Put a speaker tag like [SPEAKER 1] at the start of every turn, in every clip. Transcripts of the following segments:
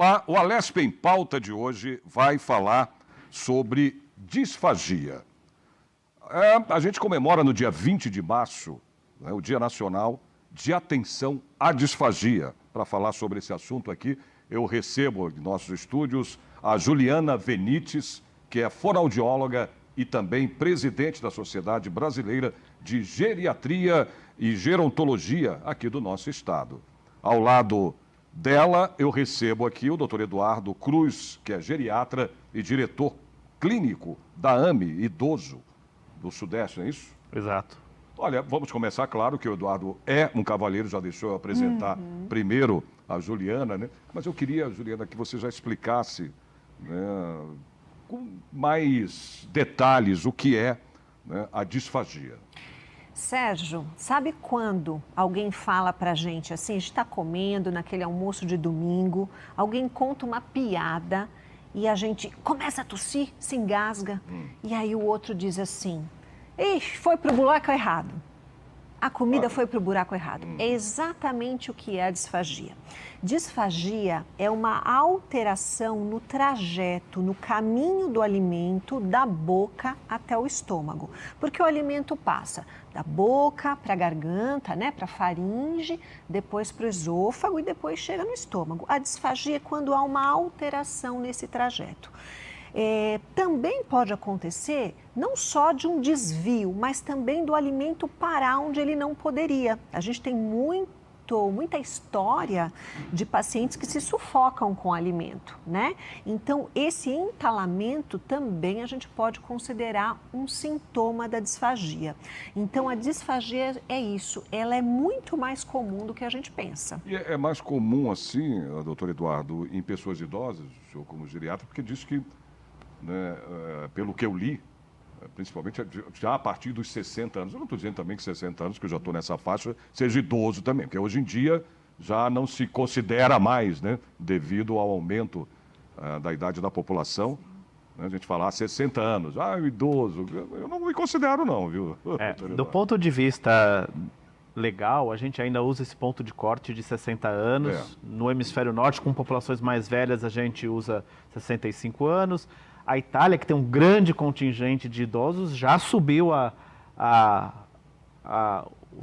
[SPEAKER 1] Olá, o Alesp em Pauta de hoje vai falar sobre disfagia. A gente comemora no dia 20 de março, né, o Dia Nacional de Atenção à Disfagia. Para falar sobre esse assunto aqui, eu recebo em nossos estúdios a Juliana Venites, que é fonoaudióloga e também presidente da Sociedade Brasileira de Geriatria e Gerontologia aqui do nosso estado. Ao lado dela, eu recebo aqui o Dr. Eduardo Cruz, que é geriatra e diretor clínico da AME Idoso do Sudeste, não é isso?
[SPEAKER 2] Exato.
[SPEAKER 1] Olha, vamos começar, claro que o Eduardo é um cavalheiro, já deixou eu apresentar primeiro a Juliana, né? Mas eu queria, Juliana, que você já explicasse, né, com mais detalhes o que é, né, a disfagia.
[SPEAKER 3] Sérgio, sabe quando alguém fala pra gente assim, a gente está comendo naquele almoço de domingo, alguém conta uma piada e a gente começa a tossir, se engasga, e aí o outro diz assim, ixi, foi pro buraco errado. A comida foi para o buraco errado. É exatamente o que é a disfagia. Disfagia é uma alteração no trajeto, no caminho do alimento da boca até o estômago. Porque o alimento passa da boca para a garganta, né, para a faringe, depois para o esôfago e depois chega no estômago. A disfagia é quando há uma alteração nesse trajeto. Também pode acontecer não só de um desvio, mas também do alimento parar onde ele não poderia. A gente tem muita história de pacientes que se sufocam com o alimento, né? Então, esse entalamento também a gente pode considerar um sintoma da disfagia. Então, a disfagia é isso, ela é muito mais comum do que a gente pensa.
[SPEAKER 1] E é mais comum assim, doutor Eduardo, em pessoas idosas, o senhor como geriatra, porque diz que, né, pelo que eu li, principalmente já a partir dos 60 anos, eu não estou dizendo também que 60 anos, que eu já estou nessa faixa, seja idoso também, porque hoje em dia já não se considera mais, né, devido ao aumento da idade da população, né, a gente falar 60 anos, o idoso, eu não me considero não, viu?
[SPEAKER 2] Do ponto de vista legal, a gente ainda usa esse ponto de corte de 60 anos, no hemisfério norte, com populações mais velhas, a gente usa 65 anos, a Itália, que tem um grande contingente de idosos, já subiu o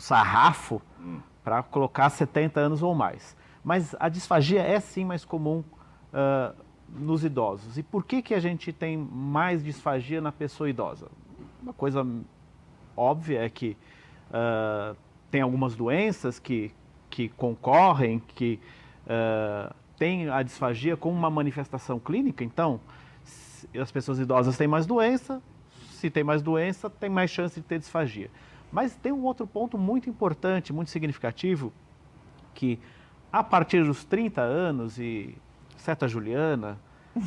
[SPEAKER 2] sarrafo para colocar 70 anos ou mais. Mas a disfagia é sim mais comum nos idosos. E por que a gente tem mais disfagia na pessoa idosa? Uma coisa óbvia é que tem algumas doenças que concorrem, que têm a disfagia como uma manifestação clínica, então as pessoas idosas têm mais doença, se tem mais doença, tem mais chance de ter disfagia. Mas tem um outro ponto muito importante, muito significativo, que a partir dos 30 anos, e exceto a Juliana,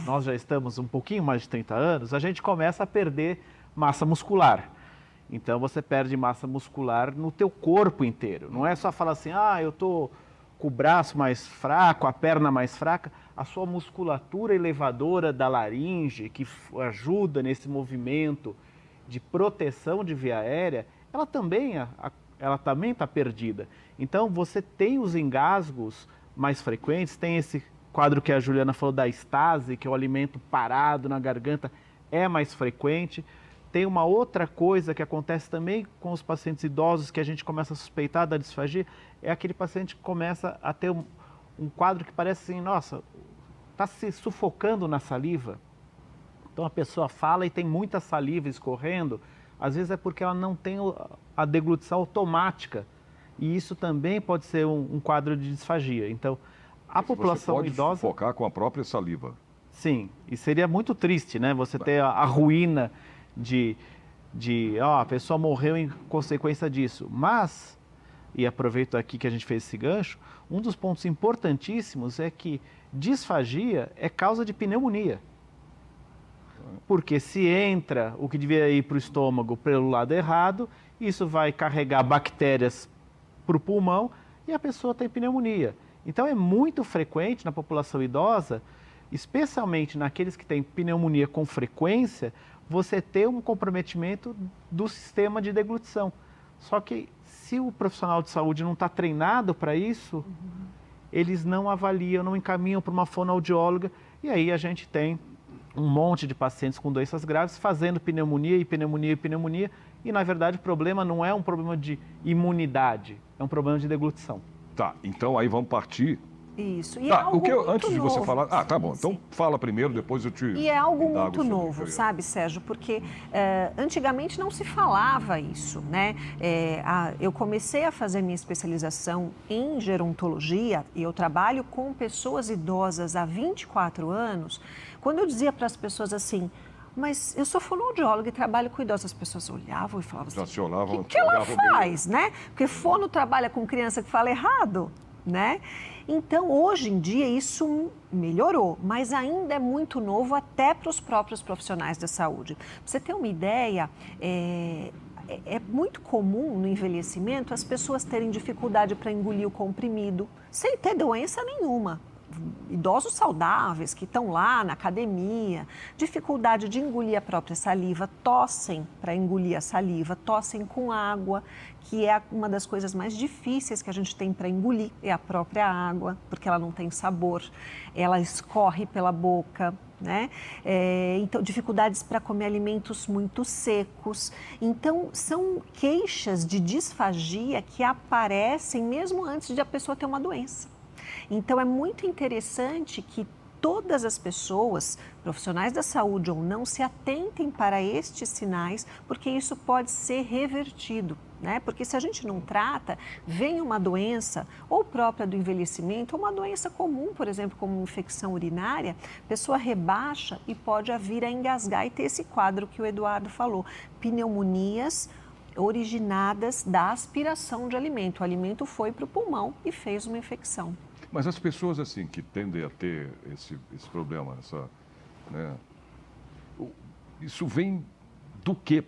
[SPEAKER 2] nós já estamos um pouquinho mais de 30 anos, a gente começa a perder massa muscular. Então você perde massa muscular no teu corpo inteiro. Não é só falar assim, eu estou com o braço mais fraco, a perna mais fraca, a sua musculatura elevadora da laringe, que ajuda nesse movimento de proteção de via aérea, ela também está perdida. Então, você tem os engasgos mais frequentes, tem esse quadro que a Juliana falou da estase, que é o alimento parado na garganta, é mais frequente. Tem uma outra coisa que acontece também com os pacientes idosos, que a gente começa a suspeitar da disfagia, é aquele paciente que começa a ter um quadro que parece assim, nossa, está se sufocando na saliva. Então a pessoa fala e tem muita saliva escorrendo, às vezes é porque ela não tem a deglutição automática. E isso também pode ser um quadro de disfagia. Então, a população idosa...
[SPEAKER 1] Você pode sufocar com a própria saliva.
[SPEAKER 2] Sim, e seria muito triste, né? Você ter a ruína a pessoa morreu em consequência disso. Mas, e aproveito aqui que a gente fez esse gancho, um dos pontos importantíssimos é que disfagia é causa de pneumonia. Porque se entra o que devia ir para o estômago pelo lado errado, isso vai carregar bactérias para o pulmão e a pessoa tem pneumonia. Então é muito frequente na população idosa, especialmente naqueles que têm pneumonia com frequência, você ter um comprometimento do sistema de deglutição. Só que se o profissional de saúde não está treinado para isso, eles não avaliam, não encaminham para uma fonoaudióloga, e aí a gente tem um monte de pacientes com doenças graves fazendo pneumonia e pneumonia e pneumonia, e na verdade o problema não é um problema de imunidade, é um problema de deglutição.
[SPEAKER 1] Tá, então aí vamos partir.
[SPEAKER 3] Isso. E é
[SPEAKER 1] Tá,
[SPEAKER 3] algo muito
[SPEAKER 1] antes de você
[SPEAKER 3] novo.
[SPEAKER 1] falar... Ah, tá bom.
[SPEAKER 3] Sim.
[SPEAKER 1] Então fala primeiro, depois eu te...
[SPEAKER 3] E é algo
[SPEAKER 1] indago
[SPEAKER 3] muito
[SPEAKER 1] sobre o
[SPEAKER 3] novo,
[SPEAKER 1] que eu ia-
[SPEAKER 3] sabe, Sérgio? Porque antigamente não se falava isso, né? Eu comecei a fazer minha especialização em gerontologia e eu trabalho com pessoas idosas há 24 anos. Quando eu dizia para as pessoas assim, mas eu sou fonoaudióloga e trabalho com idosos, as pessoas olhavam e falavam
[SPEAKER 1] Já
[SPEAKER 3] assim,
[SPEAKER 1] se olhavam,
[SPEAKER 3] o que ela
[SPEAKER 1] olhavam bem.
[SPEAKER 3] faz, né? Porque fono trabalha com criança que fala errado, né? Então, hoje em dia, isso melhorou, mas ainda é muito novo até para os próprios profissionais da saúde. Pra você ter uma ideia, é muito comum no envelhecimento as pessoas terem dificuldade para engolir o comprimido, sem ter doença nenhuma. Idosos saudáveis que estão lá na academia, dificuldade de engolir a própria saliva, tossem para engolir a saliva, tossem com água, que é uma das coisas mais difíceis que a gente tem para engolir, é a própria água, porque ela não tem sabor, ela escorre pela boca, né? Então, dificuldades para comer alimentos muito secos. Então, são queixas de disfagia que aparecem mesmo antes de a pessoa ter uma doença. Então, é muito interessante que todas as pessoas, profissionais da saúde ou não, se atentem para estes sinais, porque isso pode ser revertido, né? Porque se a gente não trata, vem uma doença, ou própria do envelhecimento, ou uma doença comum, por exemplo, como infecção urinária, a pessoa rebaixa e pode vir a engasgar e ter esse quadro que o Eduardo falou, pneumonias originadas da aspiração de alimento. O alimento foi para o pulmão e fez uma infecção.
[SPEAKER 1] Mas as pessoas assim que tendem a ter esse problema, né, isso vem do quê?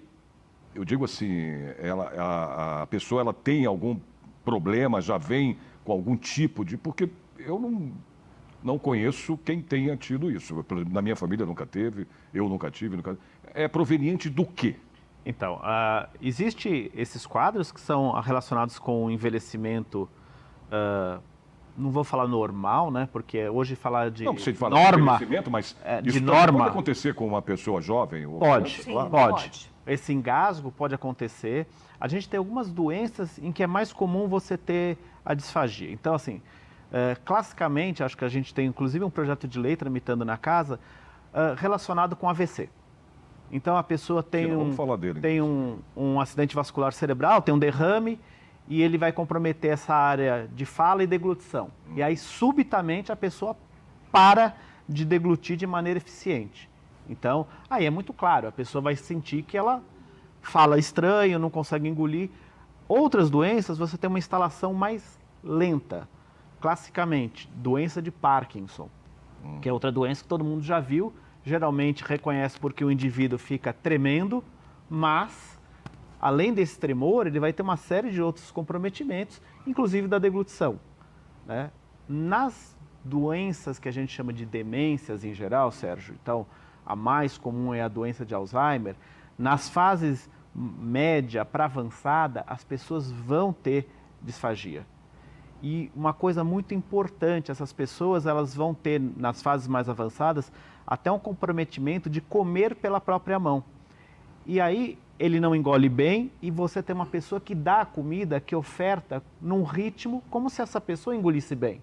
[SPEAKER 1] Eu digo assim, a pessoa ela tem algum problema, já vem com algum tipo de... Porque eu não conheço quem tenha tido isso. Na minha família nunca teve, eu nunca tive. É proveniente do quê?
[SPEAKER 2] Então, existe esses quadros que são relacionados com o envelhecimento... não vou falar normal, né? Porque hoje falar de
[SPEAKER 1] Não precisa falar
[SPEAKER 2] norma,
[SPEAKER 1] de envelhecimento, mas
[SPEAKER 2] de
[SPEAKER 1] isso
[SPEAKER 2] norma,
[SPEAKER 1] pode acontecer com uma pessoa jovem? Ou
[SPEAKER 2] pode,
[SPEAKER 1] criança,
[SPEAKER 3] Sim,
[SPEAKER 1] claro.
[SPEAKER 2] pode. Esse engasgo pode acontecer. A gente tem algumas doenças em que é mais comum você ter a disfagia. Então, assim, classicamente, acho que a gente tem inclusive um projeto de lei tramitando na casa relacionado com AVC. Então, a pessoa tem,
[SPEAKER 1] vamos falar dele,
[SPEAKER 2] tem um acidente vascular cerebral, tem um derrame, e ele vai comprometer essa área de fala e deglutição. E aí, subitamente, a pessoa para de deglutir de maneira eficiente. Então, aí é muito claro, a pessoa vai sentir que ela fala estranho, não consegue engolir. Outras doenças, você tem uma instalação mais lenta. Classicamente, doença de Parkinson, que é outra doença que todo mundo já viu, geralmente reconhece porque o indivíduo fica tremendo, mas... além desse tremor, ele vai ter uma série de outros comprometimentos, inclusive da deglutição, né? Nas doenças que a gente chama de demências em geral, Sérgio, então a mais comum é a doença de Alzheimer, nas fases média para avançada, as pessoas vão ter disfagia. E uma coisa muito importante, essas pessoas elas vão ter, nas fases mais avançadas, até um comprometimento de comer pela própria mão. E aí ele não engole bem e você tem uma pessoa que dá a comida, que oferta num ritmo como se essa pessoa engolisse bem.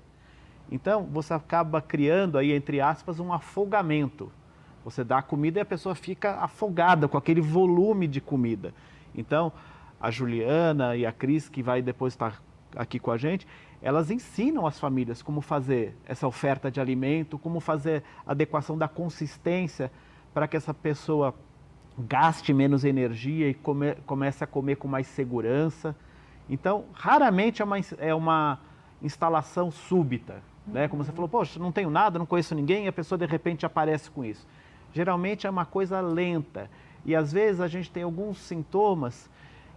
[SPEAKER 2] Então você acaba criando aí, entre aspas, um afogamento. Você dá a comida e a pessoa fica afogada com aquele volume de comida. Então a Juliana e a Cris, que vai depois estar aqui com a gente, elas ensinam as famílias como fazer essa oferta de alimento, como fazer a adequação da consistência para que essa pessoa gaste menos energia e comece a comer com mais segurança. Então, raramente é uma instalação súbita, né? Como você falou, poxa, não tenho nada, não conheço ninguém, e a pessoa de repente aparece com isso. Geralmente é uma coisa lenta e às vezes a gente tem alguns sintomas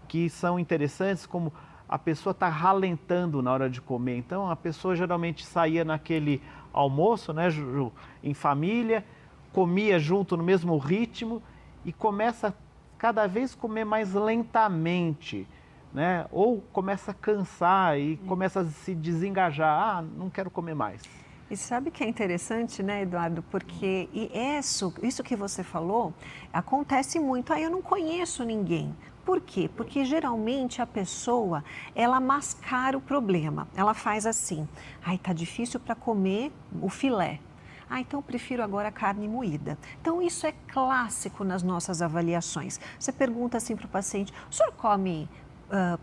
[SPEAKER 2] que são interessantes, como a pessoa está ralentando na hora de comer. Então, a pessoa geralmente saía naquele almoço, né, Ju, em família, comia junto no mesmo ritmo, e começa cada vez a comer mais lentamente, né? Ou começa a cansar e começa a se desengajar. Ah, não quero comer mais.
[SPEAKER 3] E sabe que é interessante, né, Eduardo? Porque isso que você falou acontece muito. Eu não conheço ninguém. Por quê? Porque geralmente a pessoa, ela mascara o problema. Ela faz assim, tá difícil para comer o filé. Então eu prefiro agora a carne moída. Então isso é clássico nas nossas avaliações. Você pergunta assim para o paciente, o senhor come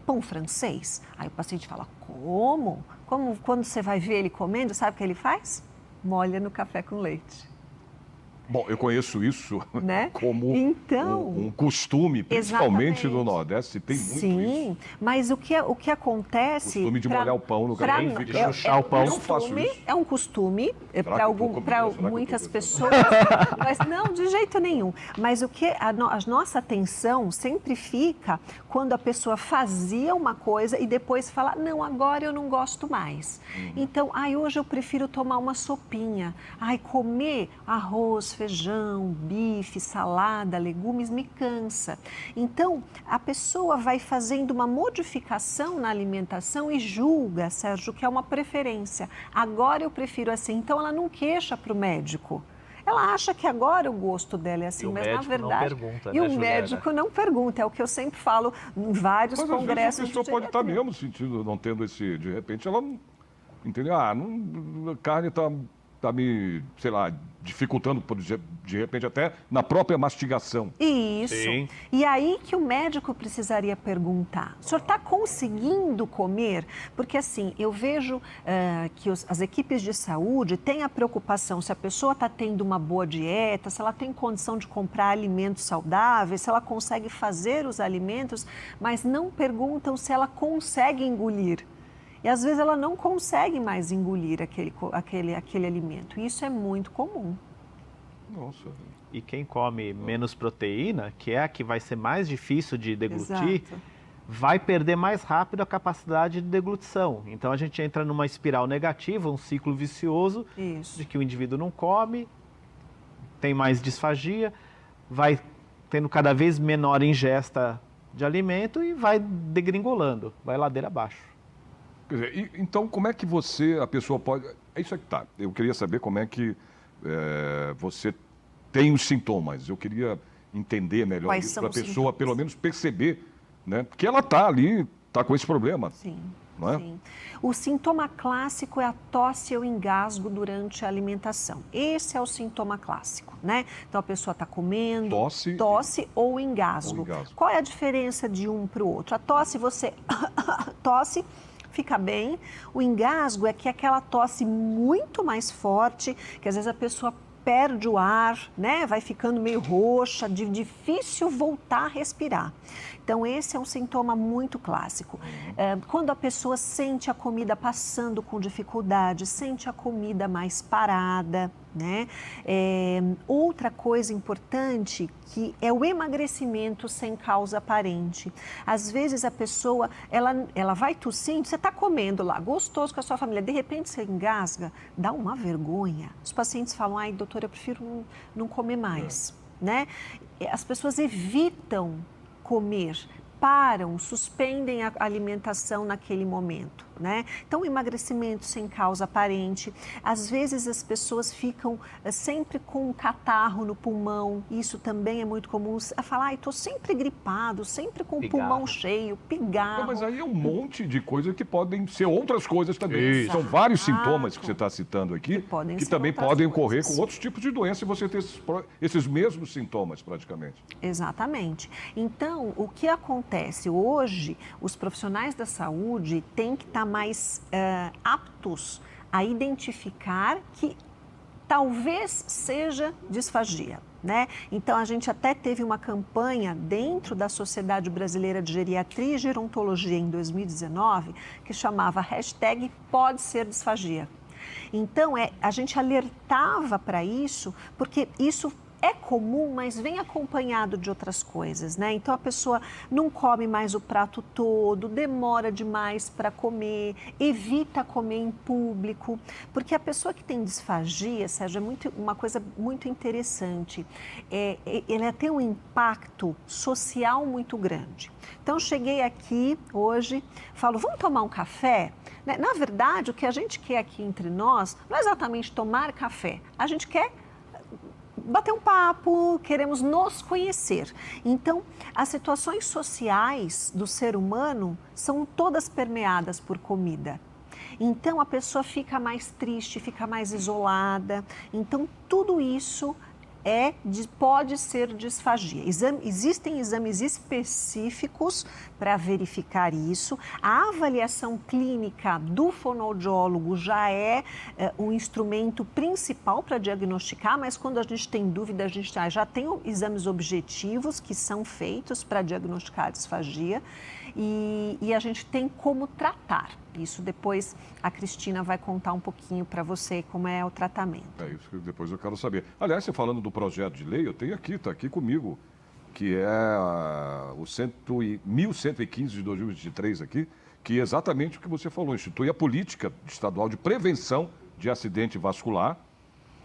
[SPEAKER 3] pão francês? Aí o paciente fala, como? Quando você vai ver ele comendo, sabe o que ele faz? Molha no café com leite.
[SPEAKER 1] Bom, eu conheço isso, né? Como um costume, principalmente no Nordeste, tem muito isso.
[SPEAKER 3] Sim, mas o que acontece...
[SPEAKER 1] Costume de molhar o pão no café.
[SPEAKER 2] De chuchar o pão.
[SPEAKER 1] Eu faço isso.
[SPEAKER 3] É um costume para muitas pessoas, mas não, de jeito nenhum. Mas a nossa atenção sempre fica quando a pessoa fazia uma coisa e depois fala, não, agora eu não gosto mais. Então, hoje eu prefiro tomar uma sopinha. Comer arroz, feijão, bife, salada, legumes, me cansa. Então, a pessoa vai fazendo uma modificação na alimentação e julga, Sérgio, que é uma preferência. Agora eu prefiro assim. Então, ela não queixa para o médico. Ela acha que agora o gosto dela é assim, mas na verdade...
[SPEAKER 2] Não pergunta,
[SPEAKER 3] e o médico não pergunta, é o que eu sempre falo em vários congressos.
[SPEAKER 1] Mas a pessoa pode estar mesmo sentindo, não tendo de repente, ela não... Entendeu? A carne está me, sei lá, dificultando, de repente, até na própria mastigação.
[SPEAKER 3] Isso.
[SPEAKER 2] Sim.
[SPEAKER 3] E aí que o médico precisaria perguntar, o senhor está conseguindo comer? Porque assim, eu vejo que as equipes de saúde têm a preocupação se a pessoa está tendo uma boa dieta, se ela tem condição de comprar alimentos saudáveis, se ela consegue fazer os alimentos, mas não perguntam se ela consegue engolir. E às vezes ela não consegue mais engolir aquele alimento. E isso é muito comum.
[SPEAKER 1] Nossa.
[SPEAKER 2] E quem come menos proteína, que é a que vai ser mais difícil de deglutir,
[SPEAKER 3] Exato.
[SPEAKER 2] vai perder mais rápido a capacidade de deglutição. Então a gente entra numa espiral negativa, um ciclo vicioso,
[SPEAKER 3] Isso.
[SPEAKER 2] de que o indivíduo não come, tem mais disfagia, vai tendo cada vez menor ingesta de alimento e vai degringolando, vai ladeira abaixo.
[SPEAKER 1] Quer dizer, então como é que a pessoa pode... É isso aí que tá. Eu queria saber como é que você tem os sintomas. Eu queria entender melhor
[SPEAKER 3] Quais
[SPEAKER 1] isso
[SPEAKER 3] são
[SPEAKER 1] para a
[SPEAKER 3] os
[SPEAKER 1] pessoa,
[SPEAKER 3] sintomas?
[SPEAKER 1] pelo menos perceber, né? Porque ela está ali, está com esse problema.
[SPEAKER 3] Sim.
[SPEAKER 1] Não é?
[SPEAKER 3] Sim. O sintoma clássico é a tosse ou engasgo durante a alimentação. Esse é o sintoma clássico, né? Então a pessoa está comendo, tosse ou engasgo. Qual é a diferença de um para o outro? A tosse, você tosse, fica bem. O engasgo é que é aquela tosse muito mais forte, que às vezes a pessoa perde o ar, né? Vai ficando meio roxa, difícil voltar a respirar. Então, esse é um sintoma muito clássico. Quando a pessoa sente a comida passando com dificuldade, sente a comida mais parada, né? Outra coisa importante que é o emagrecimento sem causa aparente. Às vezes a pessoa, ela vai tossindo, você está comendo lá, gostoso com a sua família, de repente você engasga, dá uma vergonha. Os pacientes falam, ai, doutora, eu prefiro não comer mais, né? As pessoas evitam comer, param, suspendem a alimentação naquele momento, né? Então, emagrecimento sem causa aparente. Às vezes as pessoas ficam sempre com um catarro no pulmão, isso também é muito comum. A falar, ai, estou sempre gripado, sempre com o pulmão cheio, pigarro.
[SPEAKER 1] Não, mas aí é um monte de coisas que podem ser outras coisas também.
[SPEAKER 3] Exato.
[SPEAKER 1] São vários sintomas que você está citando aqui, que também podem ocorrer com outros tipos de doença e você ter esses mesmos sintomas praticamente.
[SPEAKER 3] Exatamente. Então, o que acontece hoje, os profissionais da saúde têm que estar mais aptos a identificar que talvez seja disfagia, né? Então, a gente até teve uma campanha dentro da Sociedade Brasileira de Geriatria e Gerontologia em 2019, que chamava #PodeSerDisfagia. Então, a gente alertava para isso, porque isso é comum, mas vem acompanhado de outras coisas, né? Então a pessoa não come mais o prato todo, demora demais para comer, evita comer em público, porque a pessoa que tem disfagia, Sérgio, uma coisa muito interessante, ela tem um impacto social muito grande. Então cheguei aqui hoje, falo, vamos tomar um café? Na verdade, o que a gente quer aqui entre nós não é exatamente tomar café, a gente quer bater um papo, queremos nos conhecer. Então, as situações sociais do ser humano são todas permeadas por comida. Então, a pessoa fica mais triste, fica mais isolada. Então, tudo isso pode ser disfagia. Existem exames específicos para verificar isso. A avaliação clínica do fonoaudiólogo já é um instrumento principal para diagnosticar, mas quando a gente tem dúvida, a gente já tem exames objetivos que são feitos para diagnosticar a disfagia e a gente tem como tratar. Isso depois a Cristina vai contar um pouquinho para você como é o tratamento.
[SPEAKER 1] É isso que depois eu quero saber. Aliás, você falando do projeto de lei, eu tenho aqui, está aqui comigo, que é o 1115 de 2023 aqui, que é exatamente o que você falou, institui a política estadual de prevenção de acidente vascular,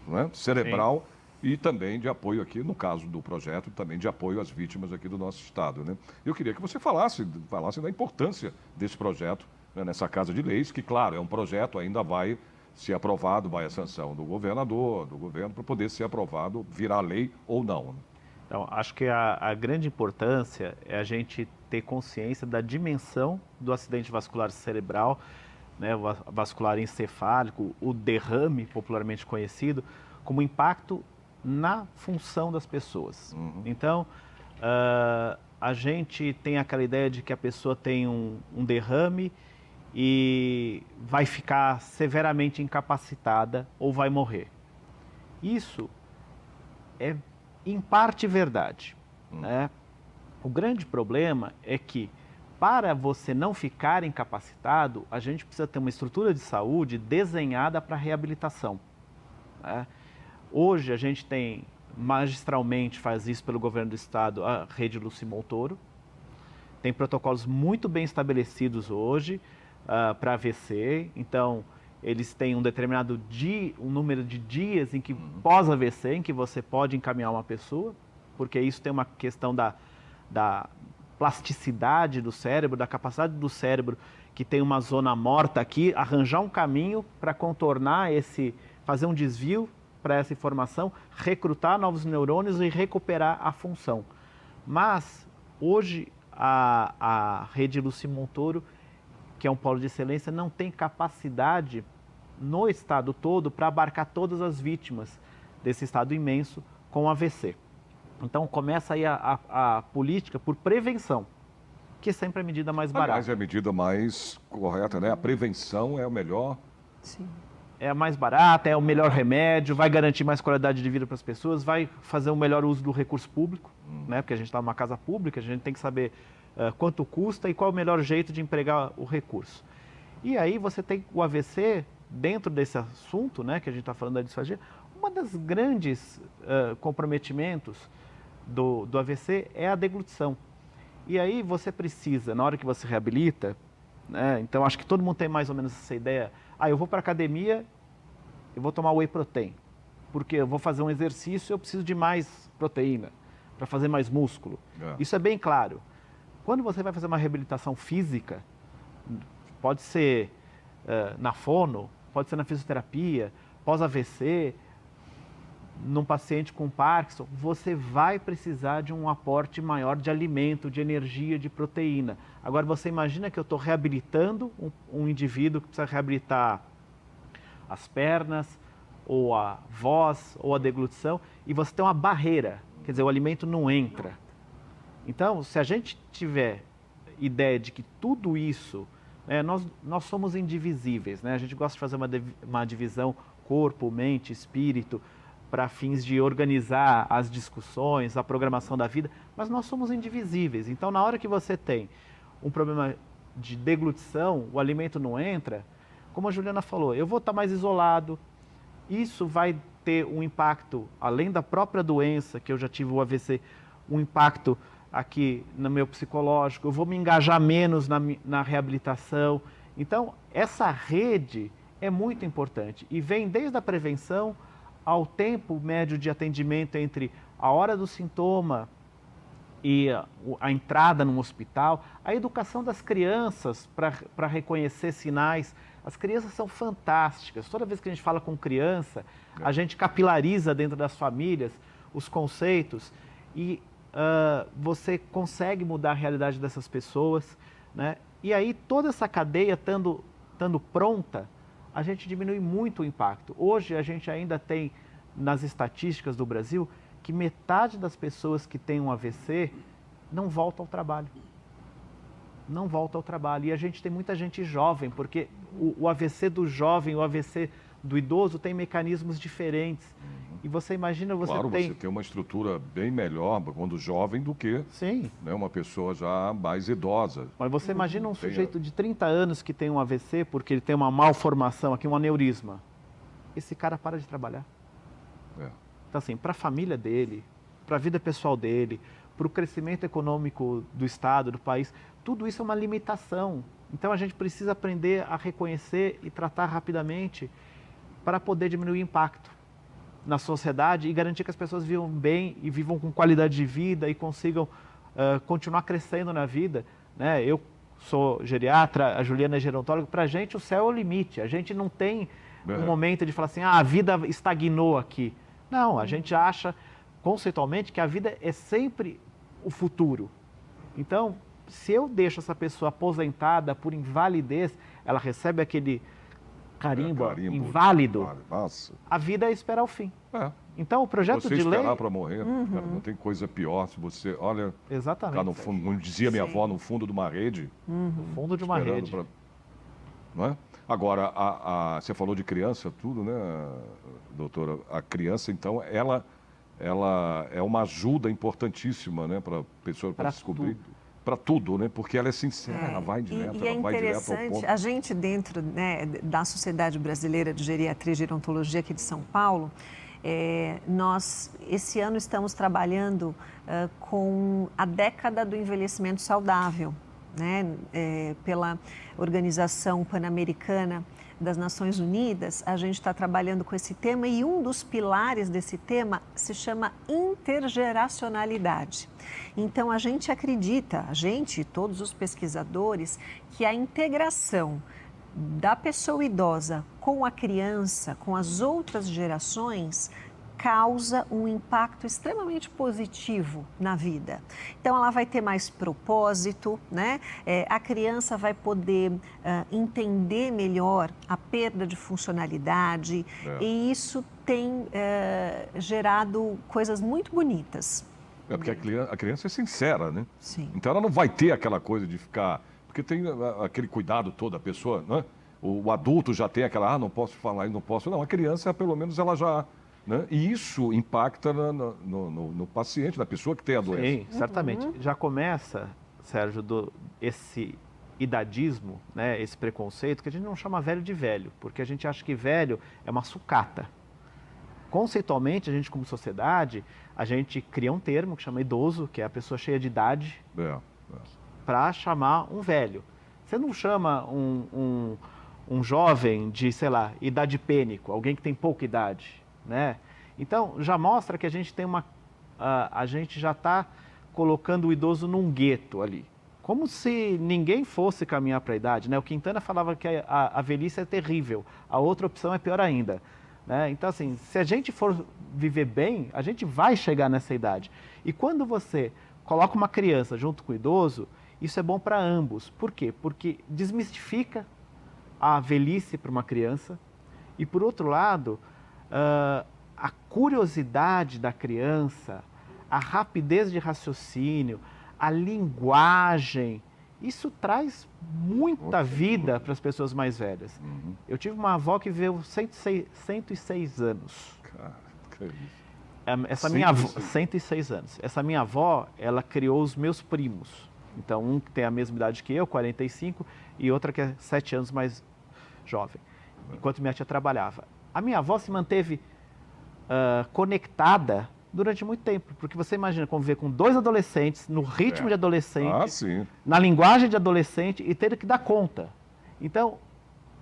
[SPEAKER 1] né, cerebral. Sim. E também de apoio aqui, no caso do projeto, também de apoio às vítimas aqui do nosso estado, né? Eu queria que você falasse da importância desse projeto, né, nessa Casa de Leis, que, claro, é um projeto, ainda vai ser aprovado, vai a sanção do governador, do governo, para poder ser aprovado, virar lei ou não. Né?
[SPEAKER 2] Então, acho que a grande importância é a gente ter consciência da dimensão do acidente vascular cerebral, né, o vascular encefálico, o derrame, popularmente conhecido, como impacto na função das pessoas. Uhum. Então, a gente tem aquela ideia de que a pessoa tem um derrame e vai ficar severamente incapacitada ou vai morrer. Isso é, em parte, verdade. Né? O grande problema é que, para você não ficar incapacitado, a gente precisa ter uma estrutura de saúde desenhada para reabilitação. Né? Hoje a gente tem, magistralmente faz isso pelo governo do estado, a rede Lucy Montoro. Tem protocolos muito bem estabelecidos hoje para AVC. Então, eles têm um determinado um número de dias em que pós-AVC, em que você pode encaminhar uma pessoa, porque isso tem uma questão da plasticidade do cérebro, da capacidade do cérebro, que tem uma zona morta aqui, arranjar um caminho para contornar fazer um desvio para essa informação, recrutar novos neurônios e recuperar a função. Mas, hoje, a rede Lucy Montoro, que é um polo de excelência, não tem capacidade no estado todo para abarcar todas as vítimas desse estado imenso com AVC. Então, começa aí a política por prevenção, que sempre é a medida mais barata.
[SPEAKER 1] Aliás, é a medida mais correta, né? A prevenção é o melhor...
[SPEAKER 3] Sim.
[SPEAKER 2] É a mais barata, é o melhor remédio, vai garantir mais qualidade de vida para as pessoas, vai fazer um melhor uso do recurso público, né? Porque a gente está numa casa pública, a gente tem que saber quanto custa e qual é o melhor jeito de empregar o recurso. E aí você tem o AVC, dentro desse assunto, né, que a gente está falando da disfagia, uma das grandes comprometimentos do AVC é a deglutição. E aí você precisa, na hora que você reabilita, né, então acho que todo mundo tem mais ou menos essa ideia, eu vou para a academia, eu vou tomar whey protein, porque eu vou fazer um exercício, eu preciso de mais proteína, para fazer mais músculo. Isso é bem claro. Quando você vai fazer uma reabilitação física, pode ser na fono, pode ser na fisioterapia, pós-AVC, num paciente com Parkinson, você vai precisar de um aporte maior de alimento, de energia, de proteína. Agora, você imagina que eu estou reabilitando um indivíduo que precisa reabilitar as pernas, ou a voz, ou a deglutição, e você tem uma barreira, quer dizer, o alimento não entra. Então, se a gente tiver ideia de que tudo isso, nós somos indivisíveis, né? A gente gosta de fazer uma divisão corpo, mente, espírito, para fins de organizar as discussões, a programação da vida, mas nós somos indivisíveis. Então, na hora que você tem um problema de deglutição, o alimento não entra, como a Juliana falou, eu vou estar mais isolado, isso vai ter um impacto, além da própria doença, que eu já tive o AVC, um impacto aqui no meu psicológico, eu vou me engajar menos na reabilitação. Então, essa rede é muito importante e vem desde a prevenção ao tempo médio de atendimento entre a hora do sintoma e a entrada no hospital, a educação das crianças para reconhecer sinais. As crianças são fantásticas. Toda vez que a gente fala com criança, a gente capilariza dentro das famílias os conceitos e você consegue mudar a realidade dessas pessoas, né? E aí toda essa cadeia estando pronta, a gente diminui muito o impacto. Hoje a gente ainda tem, nas estatísticas do Brasil, que metade das pessoas que têm um AVC não volta ao trabalho. Não volta ao trabalho. E a gente tem muita gente jovem, porque o AVC do jovem, o AVC do idoso tem mecanismos diferentes. E você imagina, você
[SPEAKER 1] claro,
[SPEAKER 2] tem...
[SPEAKER 1] você tem uma estrutura bem melhor quando jovem do que
[SPEAKER 2] Sim.
[SPEAKER 1] Né, uma pessoa já mais idosa.
[SPEAKER 2] Mas você imagina um sujeito de 30 anos que tem um AVC porque ele tem uma malformação aqui, um aneurisma. Esse cara para de trabalhar.
[SPEAKER 1] É.
[SPEAKER 2] Então, assim, para a família dele, para a vida pessoal dele, para o crescimento econômico do Estado, do país, tudo isso é uma limitação. Então, a gente precisa aprender a reconhecer e tratar rapidamente para poder diminuir o impacto na sociedade e garantir que as pessoas vivam bem e vivam com qualidade de vida e consigam continuar crescendo na vida, né? Eu sou geriatra, a Juliana é gerontóloga, para a gente o céu é o limite, a gente não tem um momento de falar assim, a vida estagnou aqui. Não, a gente acha conceitualmente que a vida é sempre o futuro. Então, se eu deixo essa pessoa aposentada por invalidez, ela recebe aquele carimbo inválido,
[SPEAKER 1] Nossa.
[SPEAKER 2] a vida é esperar o fim.
[SPEAKER 1] É.
[SPEAKER 2] Então, o projeto
[SPEAKER 1] Você
[SPEAKER 2] de lei...
[SPEAKER 1] esperar para morrer, cara, não tem coisa pior. Se você, olha,
[SPEAKER 2] Exatamente.
[SPEAKER 1] cá no fundo, como dizia minha avó, no fundo de uma rede.
[SPEAKER 2] No fundo de uma rede.
[SPEAKER 1] Não é? Agora, você falou de criança, tudo, né, doutora? A criança, então, ela é uma ajuda importantíssima, né, para a pessoa para descobrir. Para tudo, né? Porque ela é sincera, ela vai direto, ela vai direto ao ponto.
[SPEAKER 3] A gente dentro, né, da Sociedade Brasileira de Geriatria e Gerontologia aqui de São Paulo, nós esse ano estamos trabalhando com a década do envelhecimento saudável, né? Pela Organização Pan-Americana das Nações Unidas, a gente está trabalhando com esse tema e um dos pilares desse tema se chama intergeracionalidade. Então, a gente acredita, e todos os pesquisadores, que a integração da pessoa idosa com a criança, com as outras gerações, causa um impacto extremamente positivo na vida. Então, ela vai ter mais propósito, né? A criança vai poder entender melhor a perda de funcionalidade e isso tem gerado coisas muito bonitas.
[SPEAKER 1] Porque a criança é sincera, né?
[SPEAKER 3] Sim.
[SPEAKER 1] Então, ela não vai ter aquela coisa de ficar... Porque tem aquele cuidado todo da pessoa, né? O adulto já tem aquela, não posso falar, não posso... Não, a criança, pelo menos, ela já... Né? E isso impacta no paciente, na pessoa que tem a doença.
[SPEAKER 2] Sim, certamente. Já começa, Sérgio, esse idadismo, né, esse preconceito, que a gente não chama velho de velho, porque a gente acha que velho é uma sucata. Conceitualmente, a gente como sociedade, a gente cria um termo que chama idoso, que é a pessoa cheia de idade, para chamar um velho. Você não chama um jovem de, sei lá, idade pênico, alguém que tem pouca idade. Né? Então, já mostra que a gente tem a gente já está colocando o idoso num gueto ali. Como se ninguém fosse caminhar para a idade. Né? O Quintana falava que a velhice é terrível, a outra opção é pior ainda. Né? Então, assim, se a gente for viver bem, a gente vai chegar nessa idade. E quando você coloca uma criança junto com o idoso, isso é bom para ambos. Por quê? Porque desmistifica a velhice para uma criança e, por outro lado... a curiosidade da criança, a rapidez de raciocínio, a linguagem, isso traz muita vida para as pessoas mais velhas. Eu tive uma avó que viveu 106 anos.
[SPEAKER 1] Cara, que isso.
[SPEAKER 2] Essa minha avó, 106 anos. Essa minha avó, ela criou os meus primos. Então, um que tem a mesma idade que eu, 45, e outra que é 7 anos mais jovem, enquanto minha tia trabalhava. A minha avó se manteve conectada durante muito tempo. Porque você imagina conviver com 2 adolescentes, no ritmo de adolescente,
[SPEAKER 1] sim.
[SPEAKER 2] na linguagem de adolescente e ter que dar conta. Então,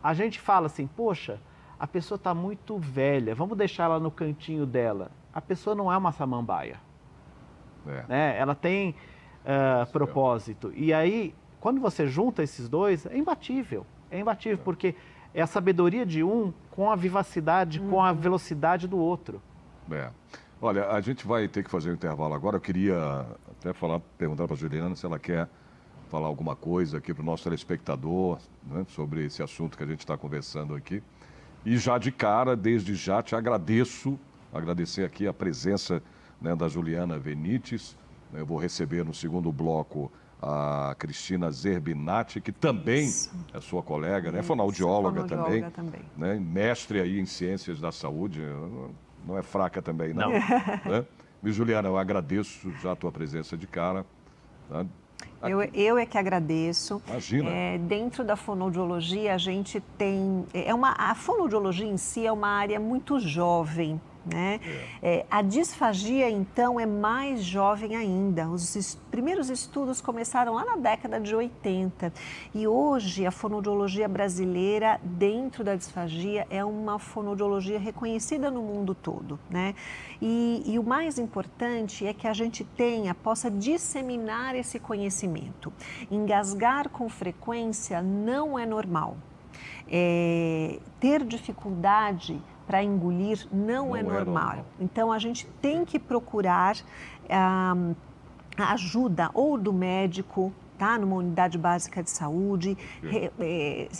[SPEAKER 2] a gente fala assim, poxa, a pessoa está muito velha, vamos deixar ela no cantinho dela. A pessoa não é uma samambaia. Né? Ela tem propósito. E aí, quando você junta esses dois, é imbatível. É imbatível, porque é a sabedoria de um com a vivacidade, com a velocidade do outro.
[SPEAKER 1] Olha, a gente vai ter que fazer um intervalo agora. Eu queria até perguntar para a Juliana se ela quer falar alguma coisa aqui para o nosso telespectador, né, sobre esse assunto que a gente está conversando aqui. E já de cara, desde já, te agradecer aqui a presença, né, da Juliana Venites. Eu vou receber no segundo bloco a Cristina Zerbinati, que também é sua colega, né? Fonoaudióloga também, né? Mestre aí em ciências da saúde, não é fraca também, não. Né? E Juliana, eu agradeço já a tua presença de cara. Tá?
[SPEAKER 3] Eu é que agradeço.
[SPEAKER 1] Imagina.
[SPEAKER 3] Dentro da fonoaudiologia, a gente tem... a fonoaudiologia em si é uma área muito jovem, né? A disfagia, então, é mais jovem ainda. Os primeiros estudos começaram lá na década de 80. E hoje, a fonoaudiologia brasileira, dentro da disfagia, é uma fonoaudiologia reconhecida no mundo todo, né? E o mais importante é que a gente possa disseminar esse conhecimento. Engasgar com frequência não é normal. Ter dificuldade para engolir não é normal. Então, a gente tem que procurar a ajuda ou do médico, tá? Numa unidade básica de saúde,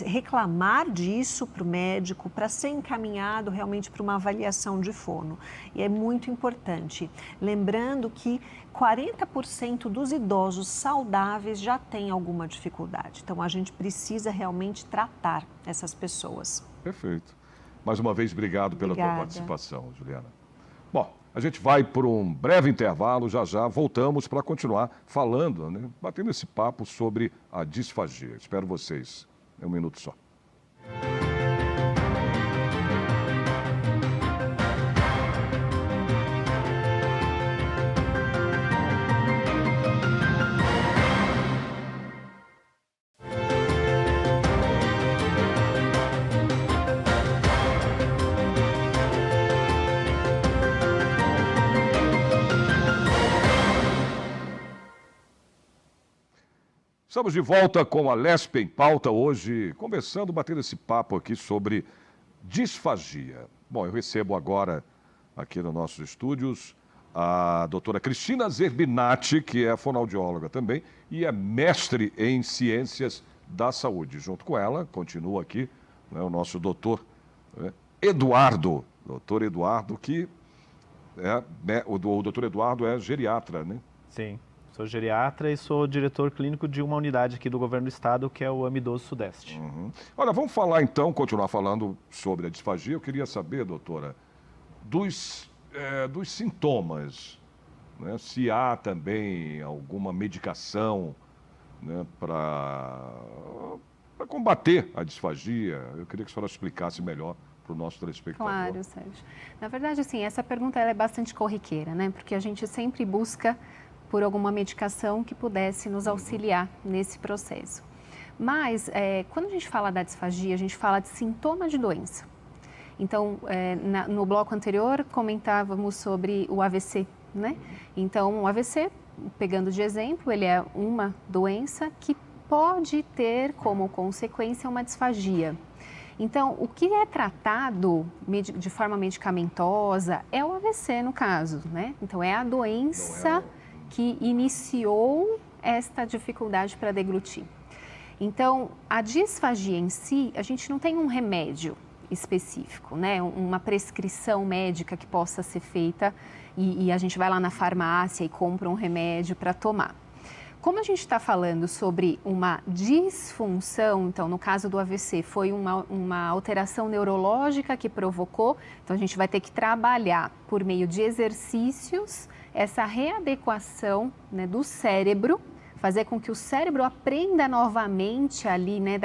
[SPEAKER 3] reclamar disso para o médico, para ser encaminhado realmente para uma avaliação de fono. E é muito importante. Lembrando que 40% dos idosos saudáveis já têm alguma dificuldade. Então, a gente precisa realmente tratar essas pessoas.
[SPEAKER 1] Perfeito. Mais uma vez, obrigado pela tua participação, Juliana. Bom, a gente vai por um breve intervalo, já voltamos para continuar falando, né, batendo esse papo sobre a disfagia. Espero vocês. Um minuto só. Estamos de volta com a Lespe em Pauta hoje, conversando, batendo esse papo aqui sobre disfagia. Bom, eu recebo agora, aqui nos nossos estúdios, a doutora Cristina Zerbinati, que é fonoaudióloga também, e é mestre em ciências da saúde. Junto com ela, continua aqui, né, o nosso doutor Eduardo, que o doutor Eduardo é geriatra, né?
[SPEAKER 2] Sim. Sou geriatra e sou diretor clínico de uma unidade aqui do Governo do Estado, que é o Amidoso Sudeste.
[SPEAKER 1] Olha, vamos falar então, continuar falando sobre a disfagia. Eu queria saber, doutora, dos sintomas, né? Se há também alguma medicação, né, para combater a disfagia. Eu queria que a senhora explicasse melhor para o nosso telespectador.
[SPEAKER 4] Claro, Sérgio. Na verdade, assim, essa pergunta ela é bastante corriqueira, né? Porque a gente sempre busca por alguma medicação que pudesse nos auxiliar nesse processo. Mas, quando a gente fala da disfagia, a gente fala de sintoma de doença. Então, no bloco anterior, comentávamos sobre o AVC, né? Então, o AVC, pegando de exemplo, ele é uma doença que pode ter como consequência uma disfagia. Então, o que é tratado de forma medicamentosa é o AVC, no caso, né? Então, é a doença que iniciou esta dificuldade para deglutir. Então, a disfagia em si, a gente não tem um remédio específico, né? Uma prescrição médica que possa ser feita e a gente vai lá na farmácia e compra um remédio para tomar. Como a gente está falando sobre uma disfunção, então no caso do AVC foi uma alteração neurológica que provocou, então a gente vai ter que trabalhar por meio de exercícios essa readequação, né, do cérebro, fazer com que o cérebro aprenda novamente ali, né,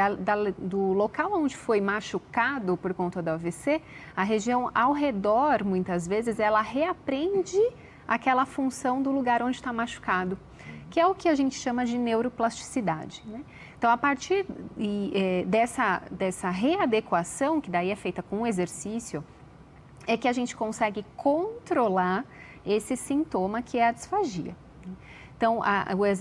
[SPEAKER 4] do local onde foi machucado por conta do AVC, a região ao redor, muitas vezes, ela reaprende aquela função do lugar onde está machucado, que é o que a gente chama de neuroplasticidade, né? Então, a partir dessa readequação, que daí é feita com exercício, é que a gente consegue controlar esse sintoma que é a disfagia. Então,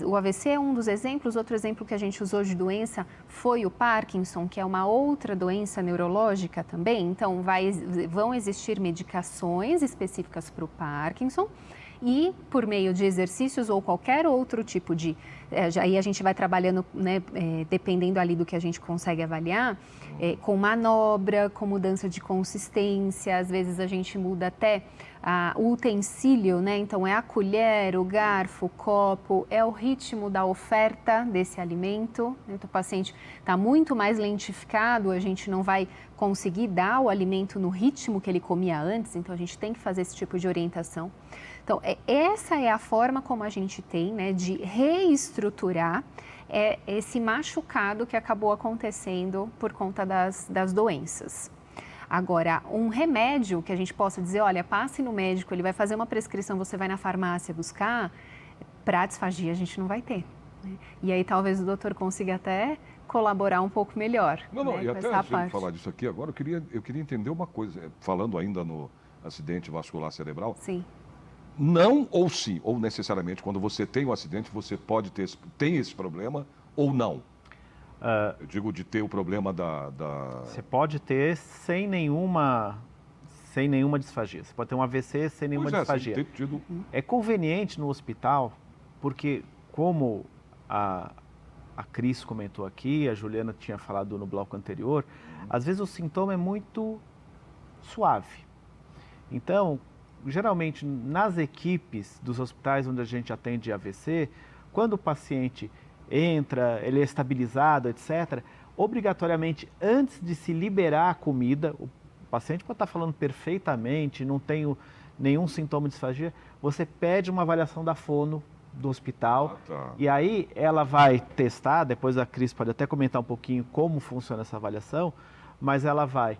[SPEAKER 4] o AVC é um dos exemplos. Outro exemplo que a gente usou de doença foi o Parkinson, que é uma outra doença neurológica também. Então, vão existir medicações específicas para o Parkinson e, por meio de exercícios ou qualquer outro tipo de... aí a gente vai trabalhando, né, dependendo ali do que a gente consegue avaliar, com manobra, com mudança de consistência. Às vezes a gente muda até o utensílio, né? Então é a colher, o garfo, o copo, é o ritmo da oferta desse alimento. Então o paciente está muito mais lentificado, a gente não vai conseguir dar o alimento no ritmo que ele comia antes, então a gente tem que fazer esse tipo de orientação. Então, essa é a forma como a gente tem, né, de reestruturar esse machucado que acabou acontecendo por conta das doenças. Agora, um remédio que a gente possa dizer, olha, passe no médico, ele vai fazer uma prescrição, você vai na farmácia buscar, para disfagia a gente não vai ter, né? E aí talvez o doutor consiga até colaborar um pouco melhor.
[SPEAKER 1] Não,
[SPEAKER 4] né,
[SPEAKER 1] e até antes de falar disso aqui agora, eu queria entender uma coisa, falando ainda no acidente vascular cerebral.
[SPEAKER 4] Sim.
[SPEAKER 1] Não ou sim, ou necessariamente, quando você tem um acidente, você tem esse problema ou não? Eu digo de ter o problema
[SPEAKER 2] Você pode ter sem nenhuma disfagia. Você pode ter um AVC sem nenhuma disfagia.
[SPEAKER 1] Sem ter tido...
[SPEAKER 2] É conveniente no hospital, porque como a Cris comentou aqui, a Juliana tinha falado no bloco anterior, às vezes o sintoma é muito suave. Então, geralmente, nas equipes dos hospitais onde a gente atende AVC, quando o paciente entra, ele é estabilizado, etc., obrigatoriamente, antes de se liberar a comida, o paciente pode estar falando perfeitamente, não tem nenhum sintoma de disfagia, você pede uma avaliação da fono do hospital, e aí ela vai testar, depois a Cris pode até comentar um pouquinho como funciona essa avaliação, mas ela vai...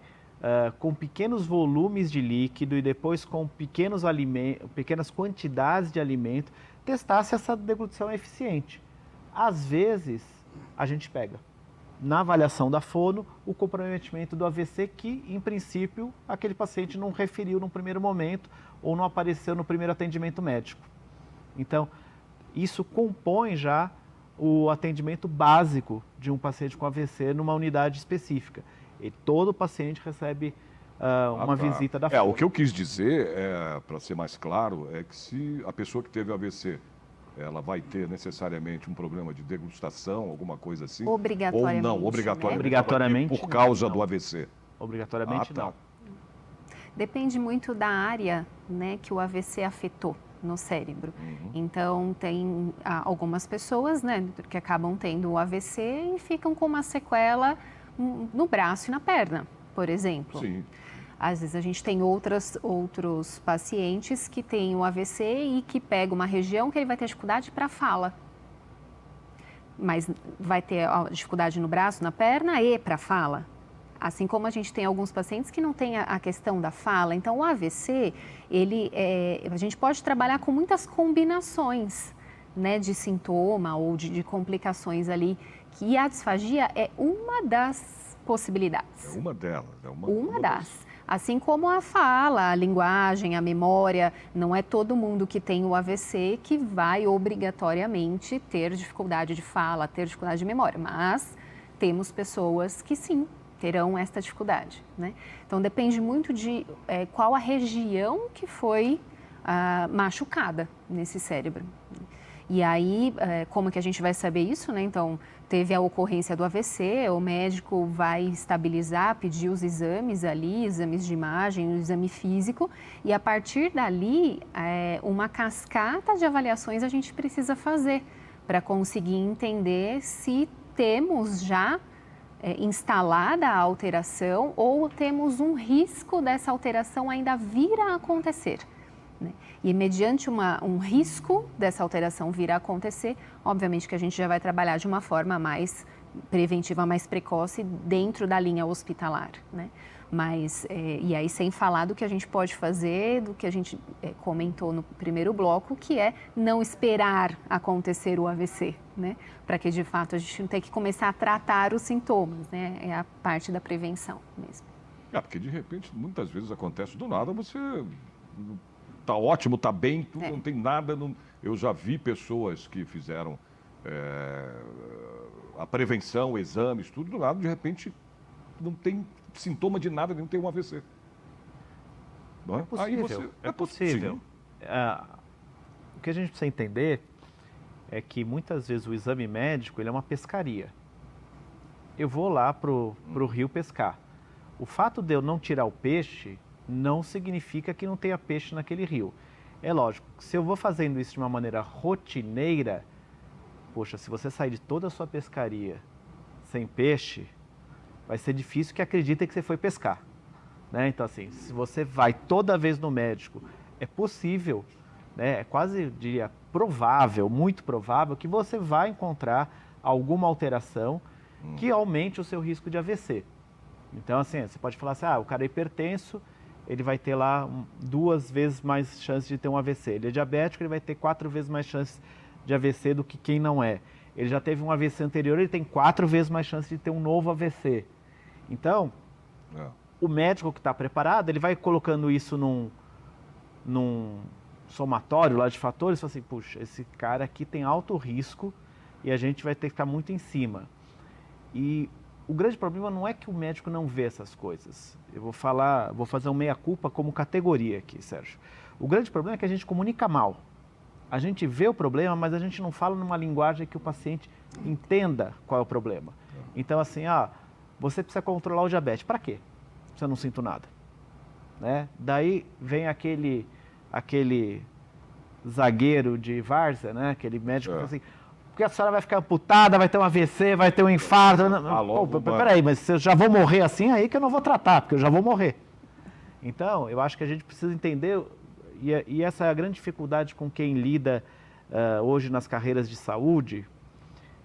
[SPEAKER 2] com pequenos volumes de líquido e depois com pequenas quantidades de alimento, testar se essa deglutição é eficiente. Às vezes, a gente pega, na avaliação da fono, o comprometimento do AVC que, em princípio, aquele paciente não referiu no primeiro momento ou não apareceu no primeiro atendimento médico. Então, isso compõe já o atendimento básico de um paciente com AVC numa unidade específica. E todo paciente recebe uma visita da fono.
[SPEAKER 1] O que eu quis dizer, para ser mais claro, é que se a pessoa que teve AVC, ela vai ter necessariamente um problema de degustação, alguma coisa assim?
[SPEAKER 4] Obrigatoriamente.
[SPEAKER 1] Ou não,
[SPEAKER 2] obrigatoriamente
[SPEAKER 1] por causa
[SPEAKER 2] não.
[SPEAKER 1] do AVC?
[SPEAKER 2] Obrigatoriamente não.
[SPEAKER 4] Depende muito da área, né, que o AVC afetou no cérebro. Então, tem algumas pessoas, né, que acabam tendo o AVC e ficam com uma sequela no braço e na perna, por exemplo.
[SPEAKER 1] Sim.
[SPEAKER 4] Às vezes a gente tem outros pacientes que têm o AVC e que pegam uma região que ele vai ter dificuldade para a fala. Mas vai ter dificuldade no braço, na perna e para a fala. Assim como a gente tem alguns pacientes que não têm a questão da fala. Então, o AVC, a gente pode trabalhar com muitas combinações, né, de sintoma ou de complicações ali, que a disfagia é uma das possibilidades.
[SPEAKER 1] É uma delas.
[SPEAKER 4] Uma das. Assim como a fala, a linguagem, a memória, não é todo mundo que tem o AVC que vai obrigatoriamente ter dificuldade de fala, ter dificuldade de memória, mas temos pessoas que sim, terão esta dificuldade, né? Então, depende muito de qual a região que foi machucada nesse cérebro. E aí, como que a gente vai saber isso, né? Então, teve a ocorrência do AVC, o médico vai estabilizar, pedir os exames ali, exames de imagem, o exame físico, e a partir dali, uma cascata de avaliações a gente precisa fazer para conseguir entender se temos já instalada a alteração ou temos um risco dessa alteração ainda vir a acontecer. né? E mediante um risco dessa alteração vir a acontecer, obviamente que a gente já vai trabalhar de uma forma mais preventiva, mais precoce dentro da linha hospitalar, né? Mas, e aí sem falar do que a gente pode fazer, do que a gente comentou no primeiro bloco, que é não esperar acontecer o AVC, né? Para que de fato a gente não tenha que começar a tratar os sintomas, né? É a parte da prevenção mesmo.
[SPEAKER 1] Porque de repente, muitas vezes acontece do nada, você tá ótimo, tá bem, não tem nada. Eu já vi pessoas que fizeram a prevenção, exames, tudo do nada, de repente não tem sintoma de nada, não tem um AVC. Não é?
[SPEAKER 2] Possível, é possível. O que a gente precisa entender é que muitas vezes o exame médico ele é uma pescaria. Eu vou lá pro rio pescar. O fato de eu não tirar o peixe não significa que não tenha peixe naquele rio. É lógico, se eu vou fazendo isso de uma maneira rotineira, poxa, se você sair de toda a sua pescaria sem peixe, vai ser difícil que acreditem que você foi pescar, né? Então, assim, se você vai toda vez no médico, é possível, né? É quase, diria, provável, muito provável, que você vai encontrar alguma alteração que aumente o seu risco de AVC. Então, assim, você pode falar assim, o cara é hipertenso, ele vai ter lá 2 vezes mais chance de ter um AVC. Ele é diabético, ele vai ter 4 vezes mais chance de AVC do que quem não é. Ele já teve um AVC anterior, ele tem 4 vezes mais chance de ter um novo AVC. Então, o médico que está preparado, ele vai colocando isso num somatório lá de fatores, e fala assim, puxa, esse cara aqui tem alto risco e a gente vai ter que ficar muito em cima. E o grande problema não é que o médico não vê essas coisas. Eu vou fazer um meia-culpa como categoria aqui, Sérgio. O grande problema é que a gente comunica mal. A gente vê o problema, mas a gente não fala numa linguagem que o paciente entenda qual é o problema. Então, assim, você precisa controlar o diabetes. Para quê? Se eu não sinto nada. Né? Daí vem aquele zagueiro de várzea, né? Aquele médico que fala assim, porque a senhora vai ficar amputada, vai ter um AVC, vai ter um infarto. Peraí, mas se eu já vou morrer assim, aí que eu não vou tratar, porque eu já vou morrer. Então, eu acho que a gente precisa entender, e essa é a grande dificuldade com quem lida hoje nas carreiras de saúde.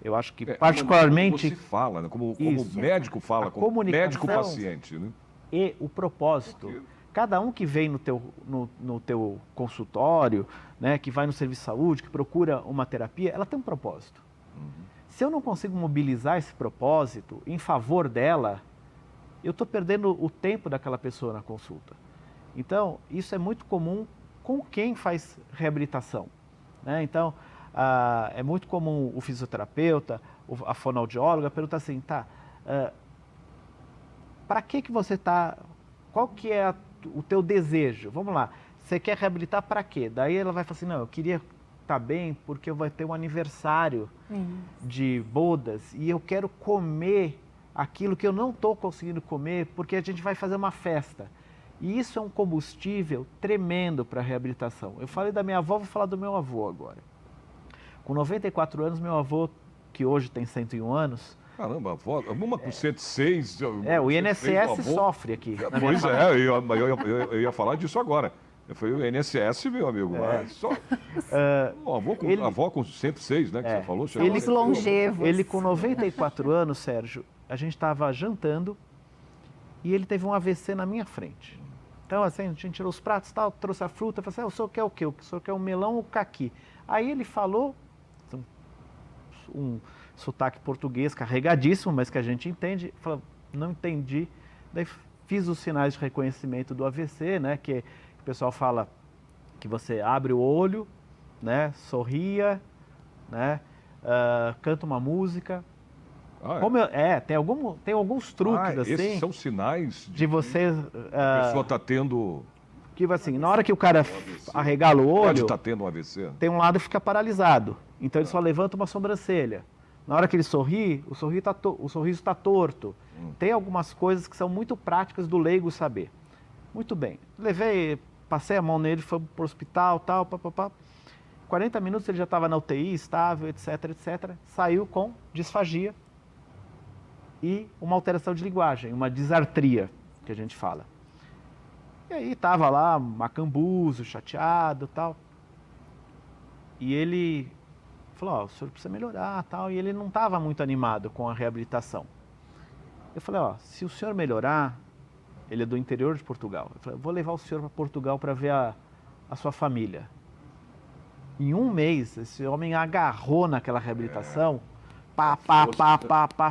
[SPEAKER 2] Eu acho que particularmente...
[SPEAKER 1] Como você fala, né? como médico fala, como médico-paciente. Né?
[SPEAKER 2] E o propósito. Cada um que vem no teu consultório, né, que vai no serviço de saúde, que procura uma terapia, ela tem um propósito. Se eu não consigo mobilizar esse propósito em favor dela, eu estou perdendo o tempo daquela pessoa na consulta. Então, isso é muito comum com quem faz reabilitação. Né? Então, é muito comum o fisioterapeuta, a fonoaudióloga perguntar assim, para que você está, qual que é o teu desejo? Vamos lá, você quer reabilitar para quê? Daí ela vai falar assim, não, eu queria estar bem porque eu vou ter um aniversário de bodas e eu quero comer aquilo que eu não estou conseguindo comer porque a gente vai fazer uma festa. E isso é um combustível tremendo para a reabilitação. Eu falei da minha avó, vou falar do meu avô agora. Com 94 anos, meu avô, que hoje tem 101 anos...
[SPEAKER 1] Caramba, avó, uma com 106...
[SPEAKER 2] o INSS sofre aqui.
[SPEAKER 1] Pois é, eu ia falar disso agora. Foi o INSS, meu amigo. A avó com 106, né, que você falou.
[SPEAKER 4] Eles longevos.
[SPEAKER 2] Ele com 94 anos, Sérgio, a gente estava jantando e ele teve um AVC na minha frente. Então, assim, a gente tirou os pratos e tal, trouxe a fruta, falou assim, o senhor quer o quê? O senhor quer um melão ou um caqui? Aí ele falou um sotaque português carregadíssimo, mas que a gente entende. Falou, não entendi. Daí fiz os sinais de reconhecimento do AVC, né? Que o pessoal fala que você abre o olho, né? Sorria, né? Canta uma música. Tem alguns truques assim.
[SPEAKER 1] Esses são sinais
[SPEAKER 2] de você.
[SPEAKER 1] A pessoa está tendo.
[SPEAKER 2] Que assim, na hora que o cara arregala o olho,
[SPEAKER 1] pode estar tendo um AVC.
[SPEAKER 2] Tem um lado que fica paralisado. Então ele só levanta uma sobrancelha. Na hora que ele sorri, o sorriso está torto. Tem algumas coisas que são muito práticas do leigo saber. Muito bem. Passei a mão nele, foi para o hospital, tal, 40 minutos ele já estava na UTI, estável, etc, etc. Saiu com disfagia e uma alteração de linguagem, uma disartria, que a gente fala. E aí tava lá, macambuzo, chateado e tal. E ele falou, ó, o senhor precisa melhorar tal. E ele não estava muito animado com a reabilitação. Eu falei, ó, se o senhor melhorar, ele é do interior de Portugal. Eu falei, vou levar o senhor para Portugal para ver a sua família. Em um mês, esse homem agarrou naquela reabilitação,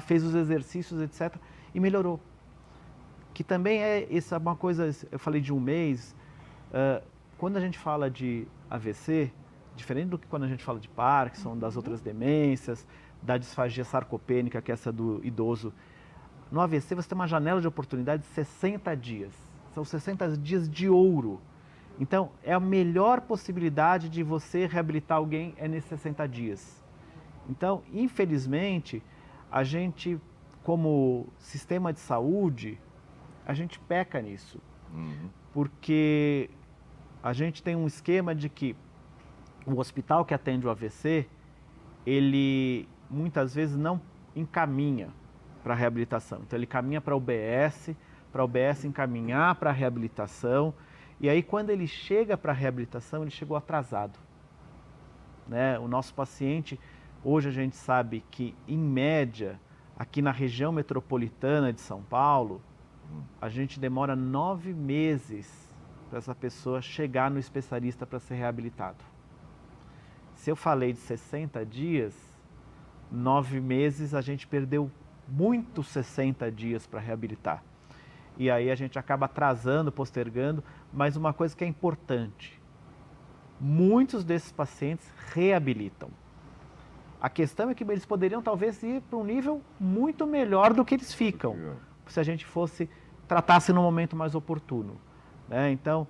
[SPEAKER 2] fez os exercícios, etc. E melhorou. Que também essa é uma coisa, eu falei de um mês, quando a gente fala de AVC, diferente do que quando a gente fala de Parkinson, das outras demências, da disfagia sarcopênica, que é essa do idoso, no AVC você tem uma janela de oportunidade de 60 dias. São 60 dias de ouro. Então, é a melhor possibilidade de você reabilitar alguém é nesses 60 dias. Então, infelizmente, a gente, como sistema de saúde, a gente peca nisso. Porque a gente tem um esquema de que o hospital que atende o AVC, ele muitas vezes não encaminha para a reabilitação. Então, ele caminha para a UBS encaminhar para a reabilitação. E aí, quando ele chega para a reabilitação, ele chegou atrasado. Né? O nosso paciente, hoje a gente sabe que, em média, aqui na região metropolitana de São Paulo, a gente demora 9 meses para essa pessoa chegar no especialista para ser reabilitado. Se eu falei de 60 dias, 9 meses a gente perdeu muitos 60 dias para reabilitar. E aí a gente acaba atrasando, postergando, mas uma coisa que é importante, muitos desses pacientes reabilitam. A questão é que eles poderiam talvez ir para um nível muito melhor do que eles ficam, se a gente tratasse no momento mais oportuno. Né? Então,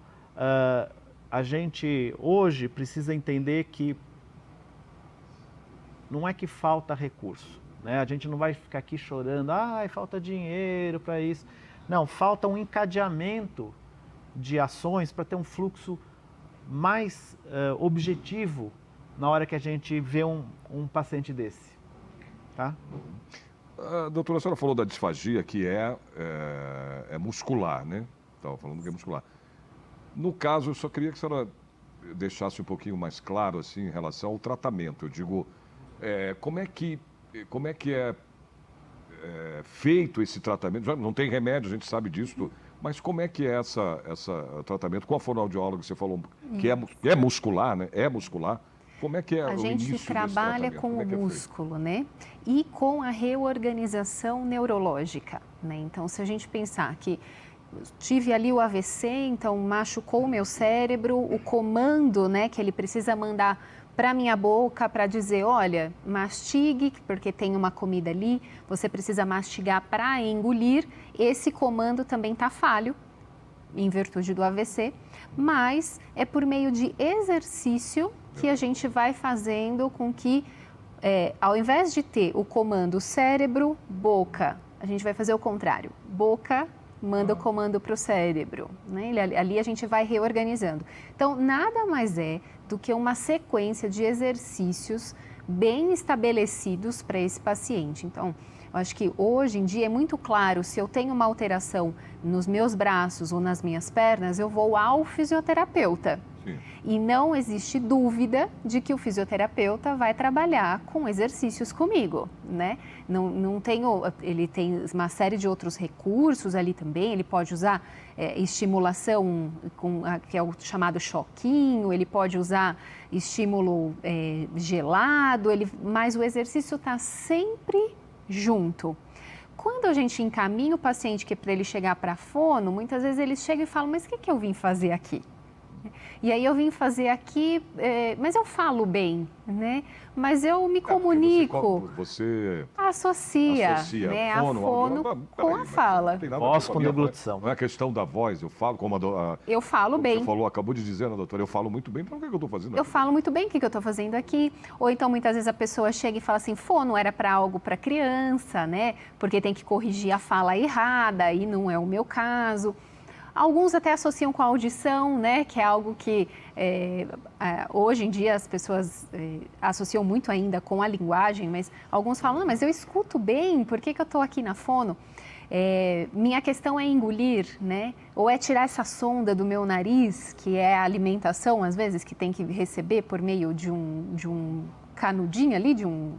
[SPEAKER 2] a gente hoje precisa entender que não é que falta recurso. Né? A gente não vai ficar aqui chorando, falta dinheiro para isso. Não, falta um encadeamento de ações para ter um fluxo mais objetivo na hora que a gente vê um paciente desse. Tá?
[SPEAKER 1] Doutora, a senhora falou da disfagia, que é muscular, né? Estava falando que é muscular. No caso, eu só queria que a senhora deixasse um pouquinho mais claro assim, em relação ao tratamento. Eu digo, como é que é feito esse tratamento? Já não tem remédio, a gente sabe disso, mas como é que é o tratamento com a fonoaudióloga que você falou, que é muscular, né? É muscular. Como é que é o início desse tratamento?
[SPEAKER 4] A gente trabalha com o músculo, né? E com a reorganização neurológica, né? Então, se a gente pensar que tive ali o AVC, então machucou o meu cérebro, o comando, né, que ele precisa mandar para minha boca para dizer, olha, mastigue, porque tem uma comida ali, você precisa mastigar para engolir. Esse comando também está falho, em virtude do AVC, mas é por meio de exercício que a gente vai fazendo com que, ao invés de ter o comando cérebro, boca, a gente vai fazer o contrário. Boca manda o comando para o cérebro, né? Ali a gente vai reorganizando. Então, nada mais é do que uma sequência de exercícios bem estabelecidos para esse paciente. Então, eu acho que hoje em dia é muito claro, se eu tenho uma alteração nos meus braços ou nas minhas pernas, eu vou ao fisioterapeuta.
[SPEAKER 1] Sim.
[SPEAKER 4] E não existe dúvida de que o fisioterapeuta vai trabalhar com exercícios comigo, né? Ele tem uma série de outros recursos ali também, ele pode usar estimulação, que é o chamado choquinho, ele pode usar estímulo gelado, mas o exercício está sempre junto. Quando a gente encaminha o paciente que é para ele chegar para a fono, muitas vezes eles chegam e falam, mas o que eu vim fazer aqui? E aí eu vim fazer aqui, mas eu falo bem, né? Mas eu me comunico.
[SPEAKER 1] Você
[SPEAKER 4] associa né, a fono com a fala.
[SPEAKER 2] Voz com deglutição.
[SPEAKER 1] Não é questão da voz, eu falo como
[SPEAKER 4] eu falo bem.
[SPEAKER 1] Você falou, acabou de dizer, né, doutora? Eu falo muito bem, então o que eu estou fazendo aqui?
[SPEAKER 4] Eu falo muito bem o que eu estou fazendo aqui. Ou então, muitas vezes, a pessoa chega e fala assim, fono era para algo para criança, né? Porque tem que corrigir a fala errada, e não é o meu caso. Alguns até associam com a audição, né, que é algo que hoje em dia as pessoas associam muito ainda com a linguagem, mas alguns falam, não, mas eu escuto bem, por que eu estou aqui na fono? Minha questão é engolir, né? Ou é tirar essa sonda do meu nariz, que é a alimentação, às vezes, que tem que receber por meio de um canudinho ali, de um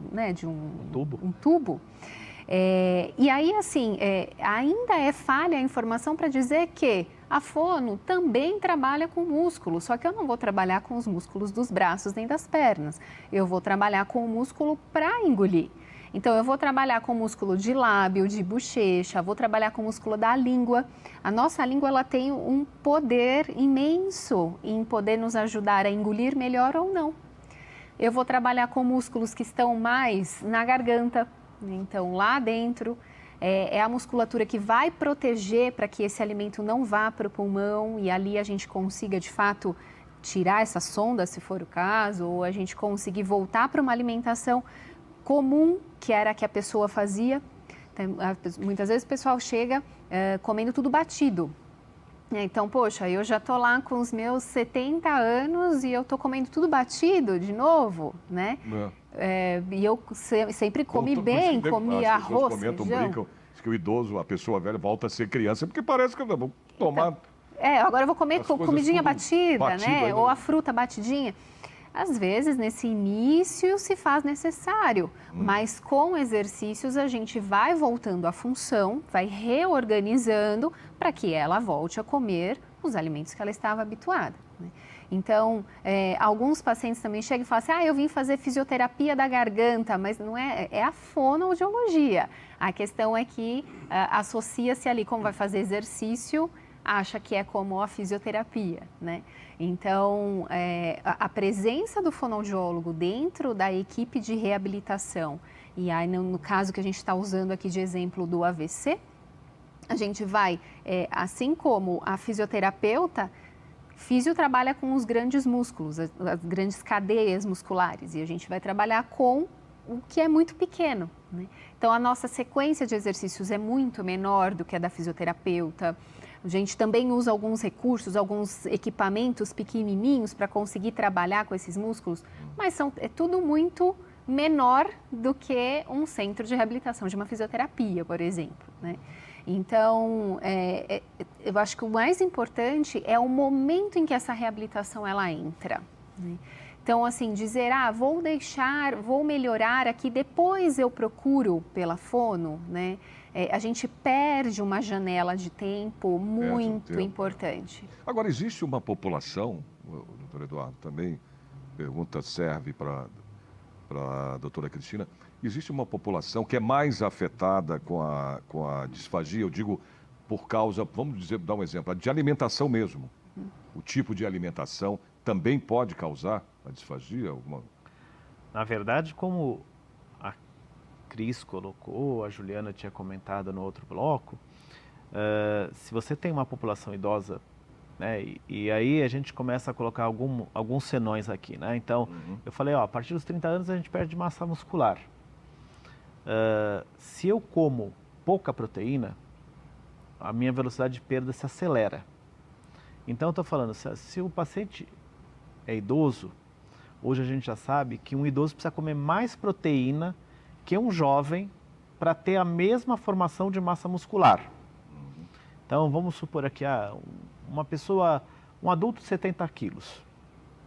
[SPEAKER 2] tubo.
[SPEAKER 4] Um tubo. E aí, assim, ainda é falha a informação para dizer que a fono também trabalha com músculo, só que eu não vou trabalhar com os músculos dos braços nem das pernas. Eu vou trabalhar com o músculo para engolir. Então, eu vou trabalhar com o músculo de lábio, de bochecha, vou trabalhar com o músculo da língua. A nossa língua, ela tem um poder imenso em poder nos ajudar a engolir melhor ou não. Eu vou trabalhar com músculos que estão mais na garganta, então lá dentro. É a musculatura que vai proteger para que esse alimento não vá para o pulmão e ali a gente consiga, de fato, tirar essa sonda, se for o caso, ou a gente conseguir voltar para uma alimentação comum, que era a que a pessoa fazia. Então, muitas vezes o pessoal chega comendo tudo batido. Então, poxa, eu já estou lá com os meus 70 anos e eu estou comendo tudo batido de novo, né? E eu sempre comi bem, comi arroz,
[SPEAKER 1] comentam,
[SPEAKER 4] feijão.
[SPEAKER 1] brincam, que o idoso, a pessoa velha, volta a ser criança, porque parece que vou tomar...
[SPEAKER 4] Agora eu vou comer comidinha batida, né?
[SPEAKER 1] Ainda.
[SPEAKER 4] Ou a fruta batidinha. Às vezes, nesse início, se faz necessário, mas com exercícios a gente vai voltando à função, vai reorganizando para que ela volte a comer os alimentos que ela estava habituada, né? Então, alguns pacientes também chegam e falam assim, eu vim fazer fisioterapia da garganta, mas não é a fonoaudiologia. A questão é que associa-se ali, como vai fazer exercício, acha que é como a fisioterapia, né? Então, a presença do fonoaudiólogo dentro da equipe de reabilitação, e aí no caso que a gente está usando aqui de exemplo do AVC, a gente vai, assim como a fisioterapeuta, físio trabalha com os grandes músculos, as grandes cadeias musculares, e a gente vai trabalhar com o que é muito pequeno, né? Então, a nossa sequência de exercícios é muito menor do que a da fisioterapeuta. A gente também usa alguns recursos, alguns equipamentos pequenininhos para conseguir trabalhar com esses músculos, mas é tudo muito menor do que um centro de reabilitação de uma fisioterapia, por exemplo, né? Então, eu acho que o mais importante é o momento em que essa reabilitação ela entra, né? Então, assim, dizer, vou melhorar aqui, depois eu procuro pela fono, né? A gente perde uma janela de tempo muito importante.
[SPEAKER 1] Agora, existe uma população, doutor Eduardo, também pergunta serve para a doutora Cristina, existe uma população que é mais afetada com a disfagia, eu digo por causa, vamos dizer, dar um exemplo, de alimentação mesmo. O tipo de alimentação também pode causar a disfagia?
[SPEAKER 2] Na verdade, como a Cris colocou, a Juliana tinha comentado no outro bloco, se você tem uma população idosa, né, e aí a gente começa a colocar alguns senões aqui, né? Então, eu falei, a partir dos 30 anos a gente perde massa muscular. Se eu como pouca proteína, a minha velocidade de perda se acelera. Então, eu estou falando, se o paciente é idoso, hoje a gente já sabe que um idoso precisa comer mais proteína que um jovem para ter a mesma formação de massa muscular. Então, vamos supor aqui, uma pessoa, um adulto de 70 quilos,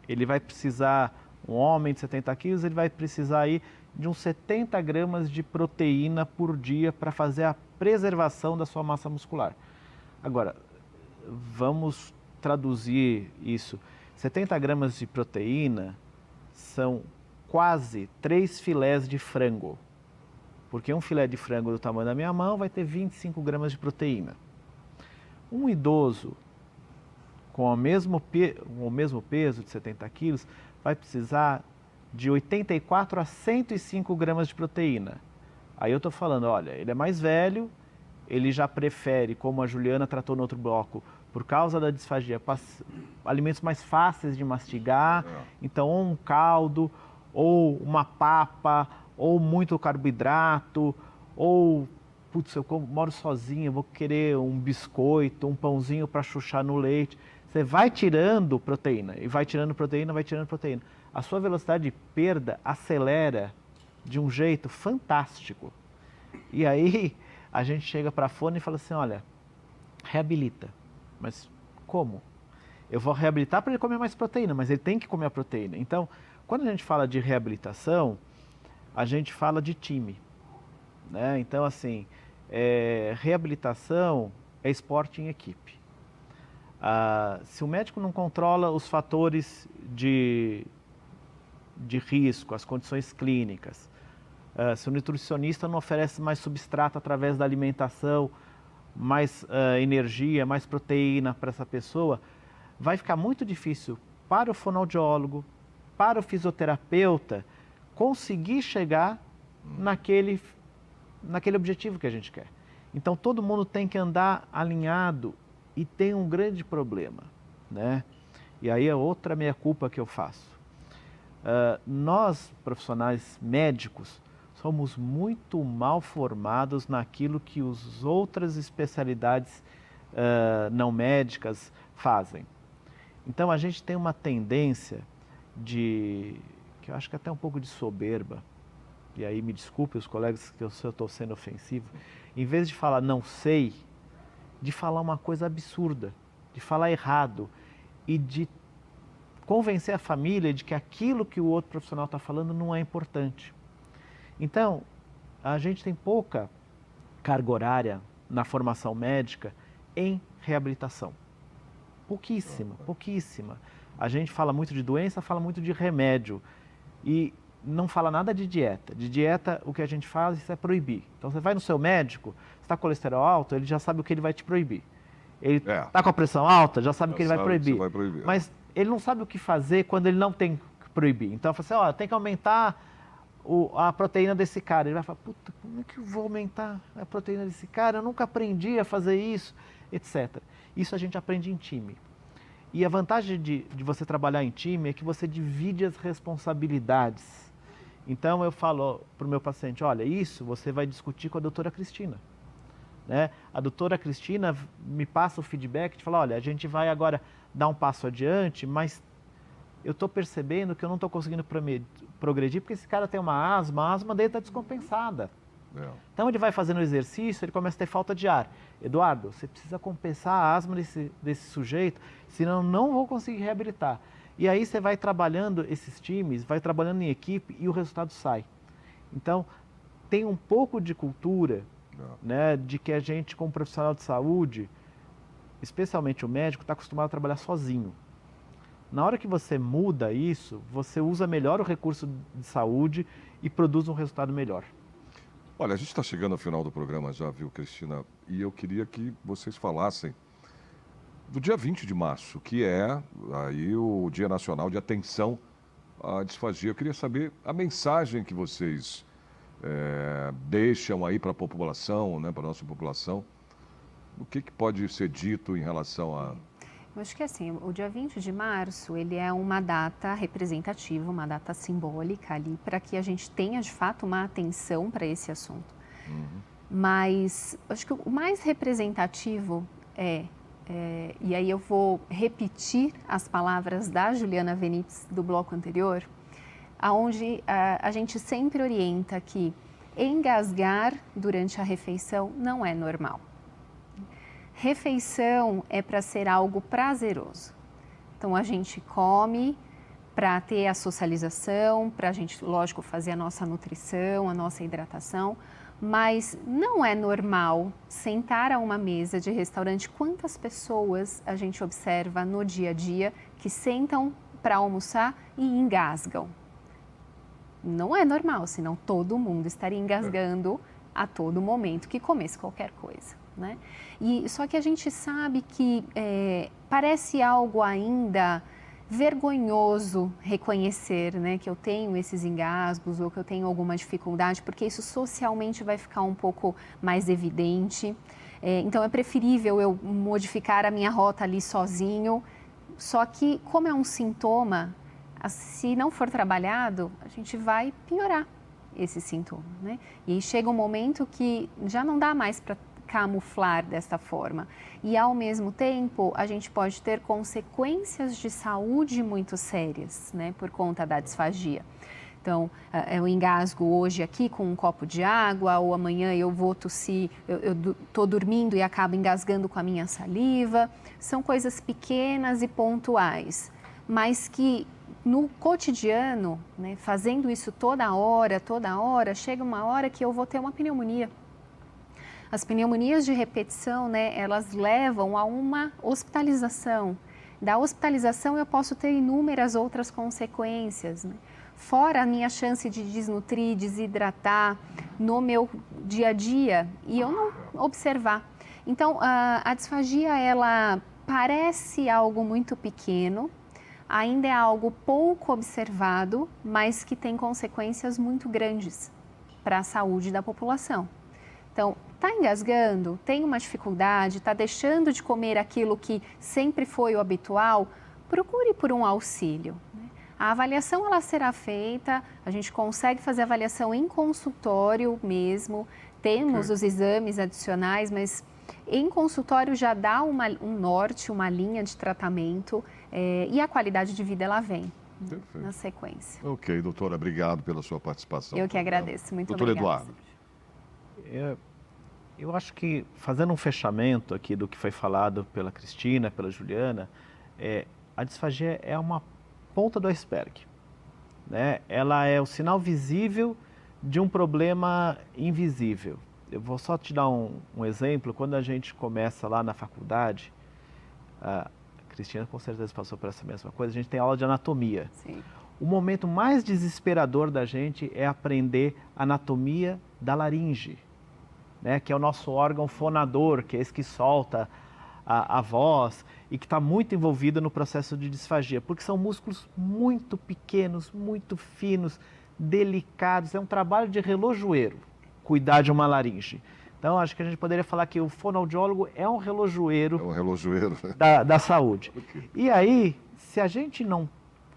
[SPEAKER 2] ele vai precisar, um homem de 70 quilos, ele vai precisar aí de uns 70 gramas de proteína por dia para fazer a preservação da sua massa muscular. Agora, vamos traduzir isso. 70 gramas de proteína são quase 3 filés de frango. Porque um filé de frango do tamanho da minha mão vai ter 25 gramas de proteína. Um idoso com o mesmo peso de 70 quilos vai precisar de 84 a 105 gramas de proteína. Aí eu estou falando, olha, ele é mais velho, ele já prefere, como a Juliana tratou no outro bloco, por causa da disfagia, alimentos mais fáceis de mastigar, então ou um caldo, ou uma papa, ou muito carboidrato, ou, putz, eu moro sozinho, vou querer um biscoito, um pãozinho para chuchar no leite. Você vai tirando proteína, e vai tirando proteína, vai tirando proteína. A sua velocidade de perda acelera de um jeito fantástico. E aí, a gente chega para a fono e fala assim, olha, reabilita. Mas como? Eu vou reabilitar para ele comer mais proteína, mas ele tem que comer a proteína. Então, quando a gente fala de reabilitação, a gente fala de time, né? Então, assim, reabilitação é esporte em equipe. Se o médico não controla os fatores de risco, as condições clínicas, se o nutricionista não oferece mais substrato através da alimentação, mais energia, mais proteína para essa pessoa, vai ficar muito difícil para o fonoaudiólogo, para o fisioterapeuta, conseguir chegar naquele objetivo que a gente quer. Então, todo mundo tem que andar alinhado e tem um grande problema, né? E aí é outra meia-culpa que eu faço. Nós, profissionais médicos, somos muito mal formados naquilo que as outras especialidades não médicas fazem. Então, a gente tem uma tendência que eu acho que até um pouco de soberba, e aí me desculpe os colegas que eu estou sendo ofensivo, em vez de falar não sei, de falar uma coisa absurda, de falar errado e de convencer a família de que aquilo que o outro profissional está falando não é importante. Então, a gente tem pouca carga horária na formação médica em reabilitação. Pouquíssima, pouquíssima. A gente fala muito de doença, fala muito de remédio e não fala nada de dieta. De dieta, o que a gente faz isso é proibir. Então, você vai no seu médico, você está com colesterol alto, ele já sabe o que ele vai te proibir. Ele está com a pressão alta, já sabe o que ele vai proibir. Mas ele não sabe o que fazer quando ele não tem que proibir. Então, eu falo assim, tem que aumentar a proteína desse cara. Ele vai falar, puta, como é que eu vou aumentar a proteína desse cara? Eu nunca aprendi a fazer isso, etc. Isso a gente aprende em time. E a vantagem de você trabalhar em time é que você divide as responsabilidades. Então, eu falo para o meu paciente, olha, isso você vai discutir com a doutora Cristina. Né? A doutora Cristina me passa o feedback de falar, olha, a gente vai agora dar um passo adiante, mas eu estou percebendo que eu não estou conseguindo progredir porque esse cara tem uma asma dele está descompensada. Então ele vai fazendo o exercício, ele começa a ter falta de ar. Eduardo, você precisa compensar a asma desse sujeito, senão eu não vou conseguir reabilitar. E aí você vai trabalhando esses times, vai trabalhando em equipe e o resultado sai. Então, tem um pouco de cultura, né, de que a gente, como profissional de saúde, especialmente o médico, está acostumado a trabalhar sozinho. Na hora que você muda isso, você usa melhor o recurso de saúde e produz um resultado melhor.
[SPEAKER 1] Olha, a gente está chegando ao final do programa já, viu, Cristina? E eu queria que vocês falassem do dia 20 de março, que é aí o Dia Nacional de Atenção à Disfagia. Eu queria saber a mensagem que vocês deixam aí para a população, né, para a nossa população. O que pode ser dito em relação a...
[SPEAKER 4] Eu acho que assim, o dia 20 de março, ele é uma data representativa, uma data simbólica ali, para que a gente tenha, de fato, uma atenção para esse assunto. Mas, acho que o mais representativo e aí eu vou repetir as palavras da Juliana Venitz do bloco anterior, onde a gente sempre orienta que engasgar durante a refeição não é normal. Refeição é para ser algo prazeroso. Então, a gente come para ter a socialização, para a gente, lógico, fazer a nossa nutrição, a nossa hidratação, mas não é normal sentar a uma mesa de restaurante. Quantas pessoas a gente observa no dia a dia que sentam para almoçar e engasgam? Não é normal, senão todo mundo estaria engasgando a todo momento que comesse qualquer coisa. Né? Só que a gente sabe que parece algo ainda vergonhoso reconhecer, né, que eu tenho esses engasgos ou que eu tenho alguma dificuldade, porque isso socialmente vai ficar um pouco mais evidente. Então é preferível eu modificar a minha rota ali sozinho, só que como é um sintoma, se não for trabalhado, a gente vai piorar esse sintoma. Né? E aí chega um momento que já não dá mais para camuflar desta forma. E, ao mesmo tempo, a gente pode ter consequências de saúde muito sérias, né, por conta da disfagia. Então, eu engasgo hoje aqui com um copo de água, ou amanhã eu vou tossir, eu estou dormindo e acabo engasgando com a minha saliva. São coisas pequenas e pontuais, mas que no cotidiano, né, fazendo isso toda hora, chega uma hora que eu vou ter uma pneumonia. As pneumonias de repetição, né, elas levam a uma hospitalização. Da hospitalização eu posso ter inúmeras outras consequências, né? Fora a minha chance de desnutrir, desidratar no meu dia a dia e eu não observar. Então, a disfagia, ela parece algo muito pequeno, ainda é algo pouco observado, mas que tem consequências muito grandes para a saúde da população. Então, está engasgando, tem uma dificuldade, está deixando de comer aquilo que sempre foi o habitual, procure por um auxílio. A avaliação ela será feita, a gente consegue fazer avaliação em consultório mesmo, temos os exames adicionais, mas em consultório já dá um norte, uma linha de tratamento e a qualidade de vida ela vem na sequência.
[SPEAKER 1] Ok, doutora, obrigado pela sua participação.
[SPEAKER 4] Eu que agradeço, muito
[SPEAKER 1] Doutor
[SPEAKER 4] obrigada.
[SPEAKER 1] Eduardo.
[SPEAKER 2] Eu acho que, fazendo um fechamento aqui do que foi falado pela Cristina, pela Juliana, a disfagia é uma ponta do iceberg, né? Ela é o sinal visível de um problema invisível. Eu vou só te dar um exemplo. Quando a gente começa lá na faculdade, a Cristina com certeza passou por essa mesma coisa, a gente tem aula de anatomia.
[SPEAKER 4] Sim.
[SPEAKER 2] O momento mais desesperador da gente é aprender anatomia da laringe, né? Que é o nosso órgão fonador, que é esse que solta a voz e que está muito envolvido no processo de disfagia, porque são músculos muito pequenos, muito finos, delicados. É um trabalho de relojoeiro cuidar de uma laringe. Então, acho que a gente poderia falar que o fonoaudiólogo é um relojoeiro, da saúde.
[SPEAKER 1] Okay.
[SPEAKER 2] E aí, se a gente não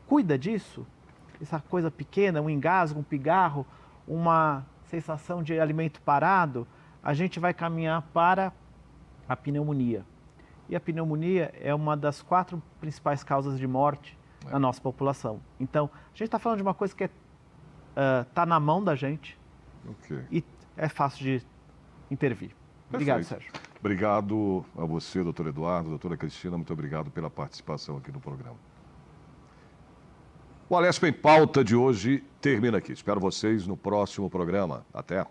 [SPEAKER 2] cuida disso, essa coisa pequena, um engasgo, um pigarro, uma sensação de alimento parado, a gente vai caminhar para a pneumonia. E a pneumonia é uma das 4 principais causas de morte na nossa população. Então, a gente está falando de uma coisa que está na mão da gente e é fácil de intervir. Obrigado, Sérgio.
[SPEAKER 1] Obrigado a você, doutor Eduardo, doutora Cristina, muito obrigado pela participação aqui no programa. O Alesp em Pauta de hoje termina aqui. Espero vocês no próximo programa. Até!